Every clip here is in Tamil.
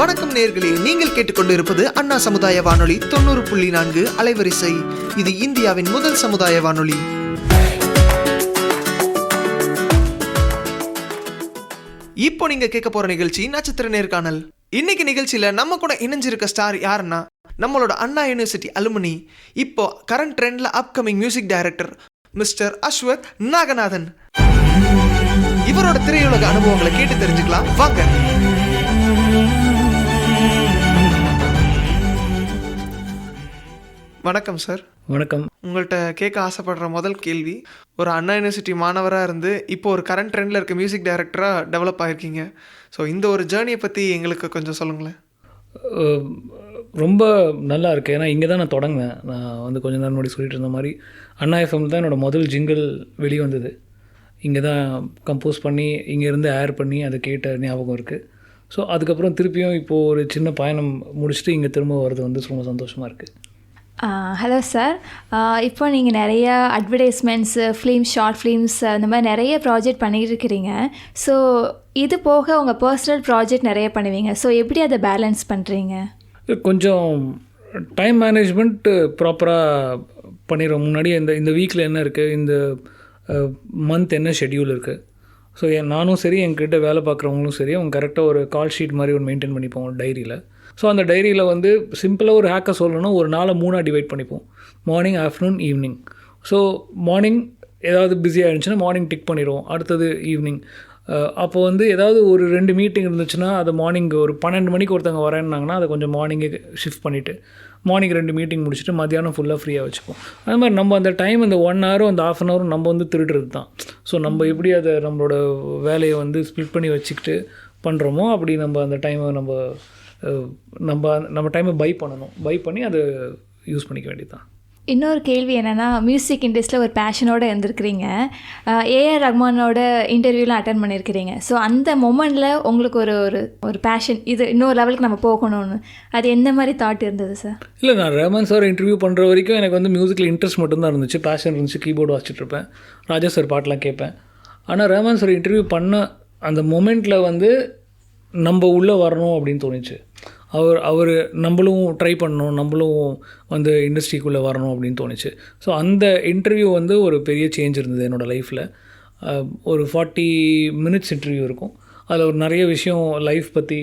வணக்கம் நேயர்களே, நீங்கள் கேட்டுக்கொண்டிருப்பது அண்ணா சமுதாய வானொலி 90.4 அலைவரிசை. இது இந்தியாவின் முதல் சமுதாய வானொலி. இப்போ நீங்க கேட்க போற நிகழ்ச்சி நட்சத்திர நேர்காணல். இன்னைக்கு நிகழ்ச்சியில நம்ம கூட இணைஞ்சிருக்க ஸ்டார் யாருன்னா நம்மளோட அண்ணா யூனிவர்சிட்டி அலுமினி, இப்போ கரண்ட் ட்ரெண்ட்ல upcoming music director mister Ashwath Naganathan. இவரோட திரையுலக அனுபவங்களை கேட்டு தெரிஞ்சுக்கலாம் வாங்க. வணக்கம் சார். வணக்கம். உங்கள்கிட்ட கேட்க ஆசைப்படுற முதல் கேள்வி, ஒரு அண்ணா யூனிவர்சிட்டி மாணவராக இருந்து இப்போ ஒரு கரண்ட் ட்ரெண்டில் இருக்க மியூசிக் டைரக்டராக டெவலப் ஆகிருக்கீங்க. ஸோ இந்த ஒரு ஜேர்னியை பற்றி எங்களுக்கு கொஞ்சம் சொல்லுங்களேன். ரொம்ப நல்லா இருக்குது. ஏன்னா இங்கே தான் நான் தொடங்கினேன். நான் வந்து கொஞ்சம் நேரம் முன்னாடி சொல்லிட்டு இருந்த மாதிரி அண்ணா எஃப்எம் தான் என்னோடய முதல் ஜிங்கிள் வெளியே வந்தது. இங்கே தான் கம்போஸ் பண்ணி இங்கேருந்து ஏர் பண்ணி அதை கேட்ட ஞாபகம் இருக்குது. ஸோ அதுக்கப்புறம் திருப்பியும் இப்போது ஒரு சின்ன பயணம் முடிச்சுட்டு இங்கே திரும்ப வர்றது வந்து ரொம்ப சந்தோஷமாக இருக்குது. ஹலோ சார், இப்போ நீங்கள் நிறைய அட்வர்டைஸ்மெண்ட்ஸு, ஷார்ட் ஃபிலிம்ஸ் அந்த மாதிரி நிறைய ப்ராஜெக்ட் பண்ணிகிட்டு இருக்கிறீங்க. ஸோ இது போக உங்கள் பர்சனல் ப்ராஜெக்ட் நிறைய பண்ணுவீங்க. ஸோ எப்படி அதை பேலன்ஸ் பண்ணுறீங்க? கொஞ்சம் டைம் மேனேஜ்மெண்ட் ப்ராப்பராக பண்ணிடுறோம். முன்னாடி இந்த வீக்கில் என்ன இருக்குது, இந்த மந்த் என்ன ஷெட்யூல் இருக்குது. ஸோ நானும் சரி, என்கிட்ட வேலை பார்க்குறவங்களும் சரி, அவங்க கரெக்டாக ஒரு கால் ஷீட் மாதிரி ஒன்று மெயின்டைன் பண்ணிப்போம் ஒரு டைரியில். ஸோ அந்த டைரியில் வந்து சிம்பிளாக ஒரு ஹேக்கை சொல்லணும்னா ஒரு நாளை 3 டிவைட் பண்ணிப்போம். Morning, afternoon, evening. So morning ஏதாவது பிஸியாக இருந்துச்சுன்னா மார்னிங் டிக் பண்ணிடுவோம். அடுத்தது ஈவினிங். அப்போ வந்து ஏதாவது ஒரு 2 மீட்டிங் இருந்துச்சுன்னா அதை மார்னிங் ஒரு 12 மணிக்கு ஒருத்தவங்க வரேன்னாங்கன்னா அதை கொஞ்சம் மார்னிங்கே ஷிஃப்ட் பண்ணிவிட்டு மார்னிங் 2 மீட்டிங் முடிச்சுட்டு மத்தியானம் ஃபுல்லாக ஃப்ரீயாக வச்சுப்போம். அது மாதிரி நம்ம அந்த டைம், அந்த 1 ஹவரும் அந்த ½ ஹவரும் நம்ம வந்து திருடுறது தான். ஸோ நம்ம எப்படி அதை நம்மளோட வேலையை வந்து ஸ்ப்ளிட் பண்ணி வச்சுக்கிட்டு பண்ணுறோமோ அப்படி நம்ம அந்த டைமை நம்ம டைமை பை பண்ணி அதை யூஸ் பண்ணிக்க வேண்டியது தான். இன்னொரு கேள்வி என்னென்னா, மியூசிக் இண்டஸ்ட்ரியில் ஒரு பேஷனோடு இருந்திருக்கிறீங்க. ஏஆர் ரஹ்மானோட இன்டர்வியூலாம் அட்டன் பண்ணியிருக்கிறீங்க. ஸோ அந்த மொமெண்ட்டில் உங்களுக்கு ஒரு பேஷன், இது இன்னொரு லெவலுக்கு நம்ம போகணும்னு, அது எந்த மாதிரி தாட் இருந்தது சார்? இல்லை, நான் ரஹ்மான் சார் இன்டர்வியூ பண்ணுற வரைக்கும் எனக்கு வந்து மியூசிக்கில் இன்ட்ரெஸ்ட் மட்டும்தான் இருந்துச்சு. பேஷன் இருந்துச்சு. கீபோர்டு வாசிச்சுட்ருப்பேன், ராஜா சார் பாட்டெலாம் கேட்பேன். ஆனால் ரஹ்மான் சார் இன்டர்வியூ பண்ண அந்த மொமெண்ட்டில் வந்து நம்ம உள்ளே வரணும் அப்படின்னு தோணுச்சு. அவர் நம்மளும் ட்ரை பண்ணணும், நம்மளும் வந்து இண்டஸ்ட்ரிக்குள்ளே வரணும் அப்படின்னு தோணுச்சு. ஸோ அந்த இன்டர்வியூ வந்து ஒரு பெரிய சேஞ்ச் இருந்தது என்னோடய லைஃப்பில். ஒரு 40 மினிட்ஸ் இன்டர்வியூ இருக்கும். அதில் ஒரு நிறைய விஷயம் லைஃப் பற்றி,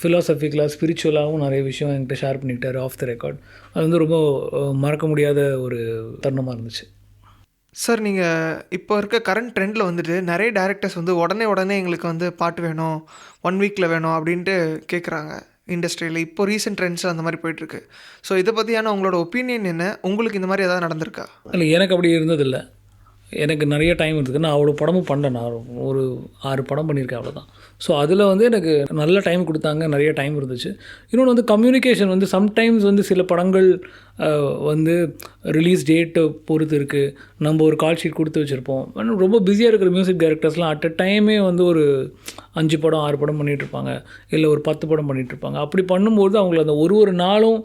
ஃபிலாசபிக்கலாக, ஸ்பிரிச்சுவலாகவும் நிறைய விஷயம் என்கிட்ட ஷேர் பண்ணிக்கிட்டார் ஆஃப் த ரெக்கார்ட். அது வந்து ரொம்ப மறக்க முடியாத ஒரு தருணமாக இருந்துச்சு. சார், நீங்கள் இப்போ இருக்க கரண்ட் ட்ரெண்டில் வந்துட்டு நிறைய டேரக்டர்ஸ் வந்து உடனே எங்களுக்கு வந்து பாட்டு வேணும், 1 வீக்கில் வேணும் அப்படின்ட்டு கேட்குறாங்க இண்டஸ்ட்ரியில். இப்போ ரீசெண்ட் ட்ரெண்ட்ஸ் அந்த மாதிரி போயிட்டுருக்கு. ஸோ இதை பற்றியான உங்களோட ஒப்பீனியன் என்ன? உங்களுக்கு இந்த மாதிரி எதாவது நடந்திருக்கா? இல்லை, எனக்கு அப்படி இருந்ததில்லை. எனக்கு நிறைய டைம் இருக்குது. நான் அவ்வளோ படமும் பண்ணேன். நான் ஒரு 6 படம் பண்ணியிருக்கேன், அவ்வளோதான். ஸோ அதில் வந்து எனக்கு நல்ல டைம் கொடுத்தாங்க, நிறைய டைம் இருந்துச்சு. இன்னொன்று வந்து கம்யூனிகேஷன் வந்து சம்டைம்ஸ் வந்து சில படங்கள் வந்து ரிலீஸ் டேட்டை பொறுத்து இருக்குது. நம்ம ஒரு கால் ஷீட் கொடுத்து வச்சுருப்போம். ரொம்ப பிஸியாக இருக்கிற மியூசிக் டைரக்டர்ஸ்லாம் அட் அ டைமே வந்து ஒரு 5 படம் 6 படம் பண்ணிகிட்ருப்பாங்க, இல்லை ஒரு 10 படம் பண்ணிகிட்ருப்பாங்க. அப்படி பண்ணும்போது அவங்கள அந்த ஒரு நாளும்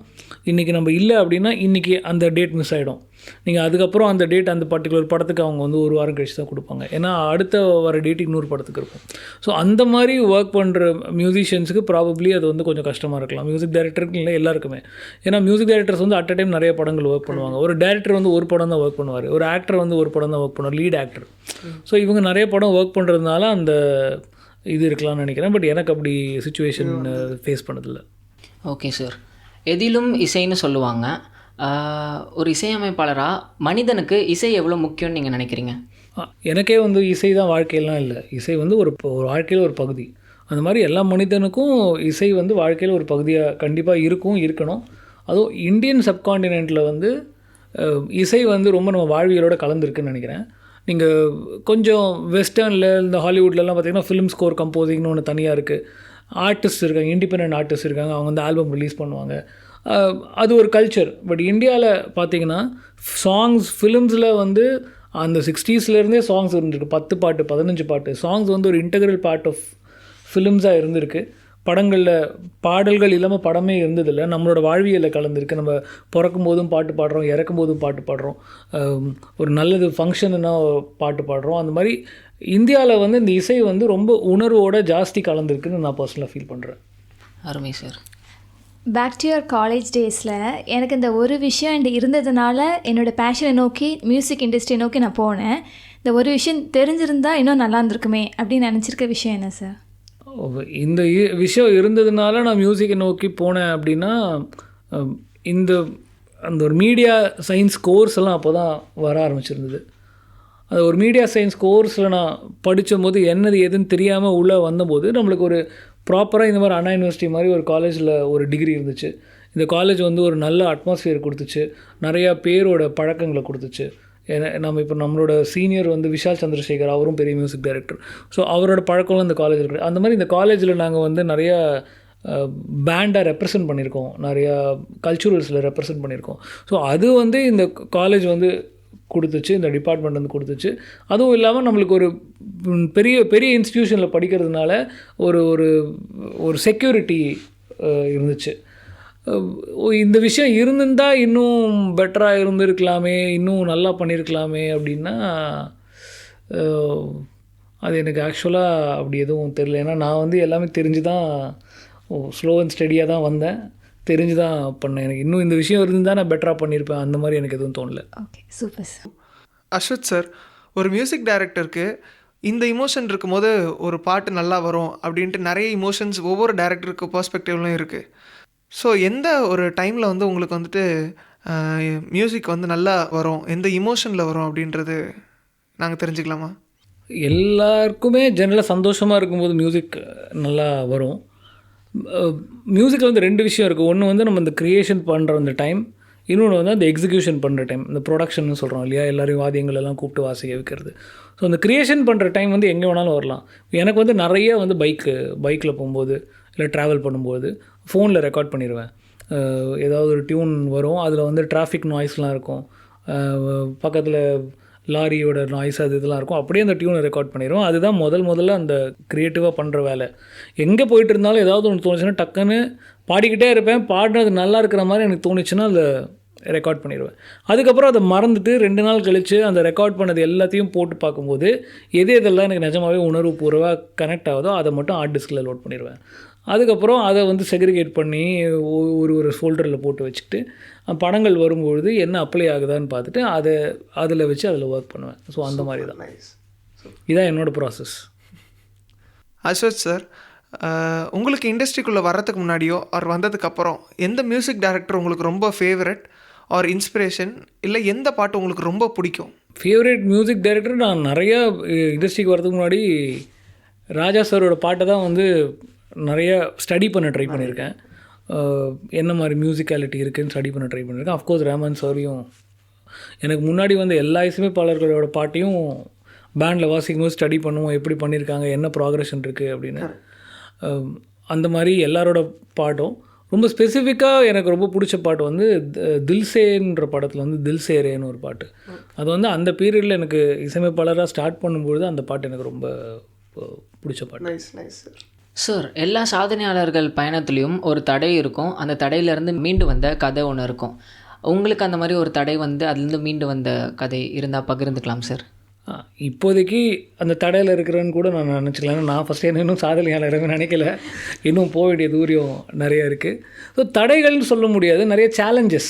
இன்றைக்கி நம்ம இல்லை அப்படின்னா இன்றைக்கி அந்த டேட் மிஸ் ஆகிடும். நீங்கள் அதுக்கப்புறம் அந்த டேட், அந்த பர்டிகுலர் படத்துக்கு அவங்க வந்து 1 வாரம் கழிச்சு தான் கொடுப்பாங்க. ஏன்னா அடுத்த வர டேட்டு இன்னொரு படத்துக்கு இருக்கும். ஸோ அந்த மாதிரி ஒர்க் பண்ணுற மியூசிஷியன்ஸுக்கு ப்ராபப்ளி அது வந்து கொஞ்சம் கஷ்டமாக இருக்கலாம். மியூசிக் டைரக்டருக்கு இல்லை, எல்லாருக்குமே. ஏன்னா மியூசிக் டைரக்டர்ஸ் வந்து அட் அ டைம் நிறைய படங்கள் ஒர்க் பண்ணுவாங்க. ஒரு டேரக்டர் வந்து ஒரு படம் தான் ஒர்க் பண்ணுவார், ஒரு ஆக்டர் வந்து ஒரு படம் தான் ஒர்க் பண்ணுவார், லீட் ஆக்டர். ஸோ இவங்க நிறைய படம் ஒர்க் பண்ணுறதுனால அந்த இது இருக்கலாம்னு நினைக்கிறேன். பட் எனக்கு அப்படி சுச்சுவேஷன் ஃபேஸ் பண்ணதில்லை. ஓகே சார், எதிலும் இசைன்னு சொல்லுவாங்க. ஒரு இசையமைப்பாளராக மனிதனுக்கு இசை எவ்வளோ முக்கியம்னு நீங்கள் நினைக்கிறீங்க? எனக்கே வந்து இசை தான் வாழ்க்கையெல்லாம் இல்லை. இசை வந்து ஒரு வாழ்க்கையில் ஒரு பகுதி. அந்த மாதிரி எல்லா மனிதனுக்கும் இசை வந்து வாழ்க்கையில் ஒரு பகுதியாக கண்டிப்பாக இருக்கணும். அதுவும் இந்தியன் சப்கான்டினென்ட்டில் வந்து இசை வந்து ரொம்ப நம்ம வாழ்வியலோடு கலந்துருக்குன்னு நினைக்கிறேன். நீங்கள் கொஞ்சம் வெஸ்டர்னில், இந்த ஹாலிவுட்லலாம் பார்த்திங்கன்னா ஃபிலிம் ஸ்கோர் கம்போசிங்னு ஒன்று தனியாக இருக்குது. ஆர்டிஸ்ட் இருக்காங்க, இண்டிபெண்டன்ட் ஆர்டிஸ்ட் இருக்காங்க, அவங்க வந்து ஆல்பம் ரிலீஸ் பண்ணுவாங்க. அது ஒரு கல்ச்சர். பட் இந்தியாவில் பார்த்திங்கன்னா சாங்ஸ், ஃபிலிம்ஸில் வந்து அந்த 60ஸ்லேருந்தே சாங்ஸ் இருந்திருக்கு. 10 பாட்டு 15 பாட்டு சாங்ஸ் வந்து ஒரு இன்டெக்ரல் பார்ட் ஆஃப் ஃபிலிம்ஸாக இருந்திருக்கு. படங்களில் பாடல்கள் இல்லாமல் படமே இருந்ததில்லை. நம்மளோட வாழ்வியலில் கலந்துருக்கு. நம்ம பிறக்கும் போதும் பாட்டு பாடுறோம், இறக்கும் போதும் பாட்டு பாடுறோம், ஒரு நல்லது ஃபங்க்ஷன்னா பாட்டு பாடுறோம். அந்த மாதிரி இந்தியாவில் வந்து இந்த இசை வந்து ரொம்ப உணர்வோடு ஜாஸ்தி கலந்துருக்குன்னு நான் பர்சனலாக ஃபீல் பண்ணுறேன். அருமை sir. Back to your college டேஸில் எனக்கு இந்த ஒரு விஷயம் இருந்ததுனால என்னோடய பேஷனை நோக்கி மியூசிக் இண்டஸ்ட்ரியை நோக்கி நான் போனேன். இந்த ஒரு விஷயம் தெரிஞ்சிருந்தா இன்னும் நல்லா இருந்திருக்குமே அப்படின்னு நினச்சிருக்க விஷயம் என்ன சார்? இந்த விஷயம் இருந்ததுனால நான் மியூசிக்கை நோக்கி போனேன் அப்படின்னா, இந்த அந்த ஒரு மீடியா சயின்ஸ் கோர்ஸ் எல்லாம் அப்போ தான் வர ஆரம்பிச்சிருந்தது. அது ஒரு மீடியா சயின்ஸ் கோர்ஸில் நான் படித்தபோது என்னது எதுன்னு தெரியாமல் உள்ளே வந்தபோது நம்மளுக்கு ஒரு ப்ராப்பராக இந்த மாதிரி அண்ணா யூனிவர்சிட்டி மாதிரி ஒரு காலேஜில் ஒரு டிகிரி இருந்துச்சு. இந்த காலேஜ் வந்து ஒரு நல்ல அட்மாஸ்ஃபியர் கொடுத்துச்சு, நிறையா பேரோட பழக்கங்களை கொடுத்துச்சு. நம்ம இப்போ நம்மளோட சீனியர் வந்து விஷால் சந்திரசேகர், அவரும் பெரிய மியூசிக் டைரக்டர். ஸோ அவரோட பழக்கம்லாம் இந்த காலேஜில் இருக்குது. அந்த மாதிரி இந்த காலேஜில் நாங்கள் வந்து நிறையா பேண்டாக ரெப்ரசன்ட் பண்ணியிருக்கோம், நிறையா கல்ச்சுரல்ஸில் ரெப்ரசன்ட் பண்ணியிருக்கோம். ஸோ அது வந்து இந்த காலேஜ் வந்து கொடுத்துச்சு, இந்த டிபார்ட்மெண்ட் வந்து கொடுத்துச்சு. அதுவும் இல்லாமல் நம்மளுக்கு ஒரு பெரிய பெரிய இன்ஸ்டிடியூஷனில் படிக்கிறதுனால ஒரு ஒரு ஒரு செக்யூரிட்டி இருந்துச்சு. இந்த விஷயம் இருந்திருந்தால் இன்னும் பெட்டராக இருந்திருக்கலாமே, இன்னும் நல்லா பண்ணியிருக்கலாமே அப்படின்னா அது எனக்கு ஆக்சுவலாக அப்படி எதுவும் தெரியல. ஏன்னா நான் வந்து எல்லாமே தெரிஞ்சு தான் ஸ்லோ அண்ட் ஸ்டடியாக தான் வந்தேன், தெரிஞ்சு தான் பண்ணேன். எனக்கு இன்னும் இந்த விஷயம் இருந்தால் நான் பெட்டராக பண்ணியிருப்பேன், அந்த மாதிரி எனக்கு எதுவும் தோணலை. Okay, super sir. Ashwath sir, ஒரு மியூசிக் டைரக்டருக்கு இந்த இமோஷன் இருக்கும்போது ஒரு பாட்டு நல்லா வரும் அப்படின்ட்டு நிறைய இமோஷன்ஸ் ஒவ்வொரு டைரக்டருக்கு பெர்ஸ்பெக்டிவ்லையும் இருக்குது. ஸோ எந்த ஒரு டைமில் வந்து உங்களுக்கு வந்துட்டு மியூசிக் வந்து நல்லா வரும், எந்த இமோஷனில் வரும் அப்படின்றது நாங்கள் தெரிஞ்சுக்கலாமா? எல்லாருக்குமே ஜெனரலாக சந்தோஷமாக இருக்கும்போது மியூசிக் நல்லா வரும். மியூசிக்கில் வந்து ரெண்டு விஷயம் இருக்குது. ஒன்று வந்து நம்ம இந்த க்ரியேஷன் பண்ணுற அந்த டைம், இன்னொன்று வந்து அந்த எக்ஸிக்யூஷன் பண்ணுற டைம், இந்த ப்ரொடக்ஷன் சொல்கிறோம் இல்லையா, எல்லோரையும் வாத்தியங்கள் எல்லாம் கூப்பிட்டு வாசிக்க வைக்கிறது. ஸோ அந்த க்ரியேஷன் பண்ணுற டைம் வந்து எங்கே வேணாலும் வரலாம். எனக்கு வந்து நிறைய வந்து பைக்கில் போகும்போது இல்லை ட்ராவல் பண்ணும்போது ஃபோனில் ரெக்கார்ட் பண்ணிடுவேன். ஏதாவது ஒரு டியூன் வரும், அதில் வந்து டிராஃபிக் நாய்ஸ்லாம் இருக்கும், பக்கத்தில் லாரியோட நாய்ஸ் அது இதெல்லாம் இருக்கும், அப்படியே அந்த டியூனை ரெக்கார்ட் பண்ணிடுவோம். அதுதான் முதல்ல அந்த க்ரியேட்டிவாக பண்ணுற வேலை. எங்கே போயிட்டு இருந்தாலும் ஏதாவது ஒன்று தோணுச்சுன்னா டக்குன்னு பாடிக்கிட்டே இருப்பேன். பாடுறது நல்லா இருக்கிற மாதிரி எனக்கு தோணுச்சுன்னா அதை ரெக்கார்ட் பண்ணிடுவேன். அதுக்கப்புறம் அதை மறந்துட்டு 2 நாள் கழித்து அந்த ரெக்கார்ட் பண்ணது எல்லாத்தையும் போட்டு பார்க்கும்போது எதெல்லாம் எனக்கு நிஜமாகவே உணர்வுபூர்வமாக கனெக்ட் ஆகுதோ அதை மட்டும் ஹார்ட் டிஸ்கில் லோட் பண்ணிடுவேன். அதுக்கப்புறம் அதை வந்து செக்ரிகேட் பண்ணி ஒரு ஃபோல்டரில் போட்டு வச்சுக்கிட்டு படங்கள் வரும்பொழுது என்ன அப்ளை ஆகுதான்னு பார்த்துட்டு அதில் வச்சு அதில் ஒர்க் பண்ணுவேன். ஸோ அந்த மாதிரி தான், இதுதான் என்னோடய ப்ராசஸ். அஸ்வத் சார், உங்களுக்கு இண்டஸ்ட்ரிக்குள்ளே வர்றதுக்கு முன்னாடியோ அவர் வந்ததுக்கப்புறம் எந்த மியூசிக் டைரக்டர் உங்களுக்கு ரொம்ப ஃபேவரட் ஆர் இன்ஸ்பிரேஷன், இல்லை எந்த பாட்டு உங்களுக்கு ரொம்ப பிடிக்கும்? ஃபேவரட் மியூசிக் டைரக்டர் நான் நிறையா இண்டஸ்ட்ரிக்கு வரதுக்கு முன்னாடி ராஜா சாரோட பாட்டை தான் வந்து நிறைய ஸ்டடி பண்ண ட்ரை பண்ணியிருக்கேன். என்ன மாதிரி மியூசிக்காலிட்டி இருக்குதுன்னு ஸ்டடி பண்ண ட்ரை பண்ணியிருக்கேன். அஃப்கோர்ஸ் ரஹ்மான் சாரையும், எனக்கு முன்னாடி வந்து எல்லா இசையமைப்பாளர்களோட பாட்டையும் பேண்டில் வாசிக்கும் போது ஸ்டடி பண்ணுவோம், எப்படி பண்ணியிருக்காங்க, என்ன ப்ராக்ரெஷன் இருக்குது அப்படின்னு. அந்த மாதிரி எல்லாரோட பாட்டும் ரொம்ப ஸ்பெசிஃபிக்காக எனக்கு ரொம்ப பிடிச்ச பாட்டு வந்து தில்சேன்ற படத்தில் வந்து தில்சேரேன்னு ஒரு பாட்டு. அது வந்து அந்த பீரியடில் எனக்கு இசையமைப்பாளராக ஸ்டார்ட் பண்ணும்பொழுது அந்த பாட்டு எனக்கு ரொம்ப பிடிச்ச பாட்டு. Nice nice sir. சார், எல்லா சாதனையாளர்கள் பயணத்துலேயும் ஒரு தடை இருக்கும். அந்த தடையிலேருந்து மீண்டு வந்த கதை ஒன்று இருக்கும். உங்களுக்கு அந்த மாதிரி ஒரு தடை வந்து அதுலேருந்து மீண்டு வந்த கதை இருந்தால் பகிர்ந்துக்கலாம் சார். இப்போதைக்கு அந்த தடையில் இருக்கிறேன்னு கூட நான் நினச்சிக்கலாம். நான் ஃபஸ்ட்டு இன்னும் சாதனையாளர்னு நினைக்கல, இன்னும் போக வேண்டிய தூரம் நிறையா இருக்குது. ஸோ தடைகள்னு சொல்ல முடியாது, நிறைய சேலஞ்சஸ்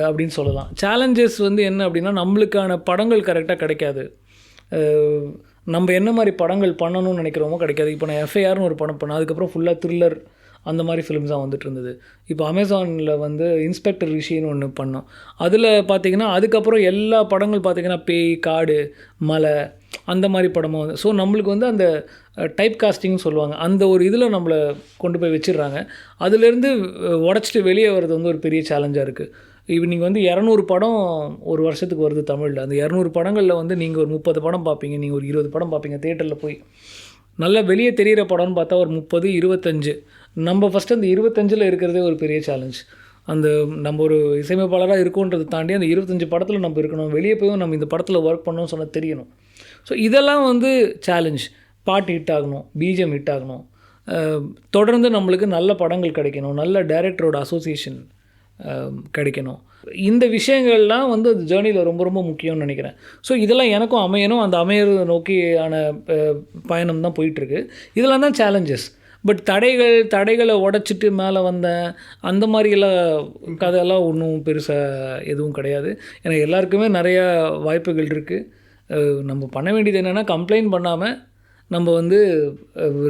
அப்படின்னு சொல்லலாம். சேலஞ்சஸ் வந்து என்ன அப்படின்னா, நம்மளுக்கான படங்கள் கரெக்டாக கிடைக்காது, நம்ம என்ன மாதிரி படங்கள் பண்ணணும்னு நினைக்கிறோமோ கிடைக்காது. இப்போ நான் எஃப்ஐஆர்னு ஒரு படம் பண்ணேன், அதுக்கப்புறம் ஃபுல்லாக த்ரில்லர் அந்த மாதிரி ஃபிலிம்ஸ் தான் வந்துட்டு இருந்தது. இப்போ அமேசானில் வந்து இன்ஸ்பெக்டர் ரிஷின்னு ஒன்று பண்ணோம். அதில் பார்த்திங்கன்னா அதுக்கப்புறம் எல்லா படங்கள் பார்த்திங்கன்னா பேய், காடு, மலை அந்த மாதிரி படமாக வந்து, ஸோ நம்மளுக்கு வந்து அந்த டைப் காஸ்டிங்னு சொல்லுவாங்க, அந்த ஒரு இதில் நம்மளை கொண்டு போய் வச்சிடுறாங்க. அதுலேருந்து உடச்சிட்டு வெளியே வர்றது வந்து ஒரு பெரிய சேலஞ்சாக இருக்குது. இப்போ நீங்கள் வந்து 200 படம் ஒரு வருஷத்துக்கு வருது தமிழில். அந்த 200 படங்களில் வந்து நீங்கள் ஒரு 30 படம் பார்ப்பீங்க, நீங்கள் ஒரு 20 படம் பார்ப்பீங்க தேட்டரில் போய். நல்லா வெளியே தெரிகிற படம்னு பார்த்தா ஒரு 30, 25. நம்ம ஃபஸ்ட்டு அந்த 25ல் இருக்கிறதே ஒரு பெரிய சேலஞ்ச். அந்த நம்ம ஒரு இசையமைப்பாளராக இருக்கோன்றதை தாண்டி அந்த 25 படத்தில் நம்ம இருக்கணும், வெளியே போய் நம்ம இந்த படத்தில் ஒர்க் பண்ணணும்னு சொன்னால் தெரியணும். ஸோ இதெல்லாம் வந்து சேலஞ்ச். பாட்டு ஹிட் ஆகணும், பிஜிஎம் ஹிட் ஆகணும், தொடர்ந்து நம்மளுக்கு நல்ல படங்கள் கிடைக்கணும், நல்ல டைரக்டரோட அசோசியேஷன் கிடைக்கணும். இந்த விஷயங்கள்லாம் வந்து அது ஜேர்னியில் ரொம்ப ரொம்ப முக்கியம்னு நினைக்கிறேன். ஸோ இதெல்லாம் எனக்கும் அமையணும், அந்த அமையறதை நோக்கியான பயணம் தான் போயிட்டுருக்கு. இதெல்லாம் தான் சேலஞ்சஸ். பட் தடைகளை உடச்சிட்டு மேலே வந்தேன் அந்த மாதிரியெல்லாம் கதையெல்லாம் ஒன்றும் பெருசாக எதுவும் கிடையாது. ஏன்னா எல்லாருக்குமே நிறையா வாய்ப்புகள் இருக்குது. நம்ம பண்ண வேண்டியது என்னென்னா கம்ப்ளைண்ட் பண்ணாமல் நம்ம வந்து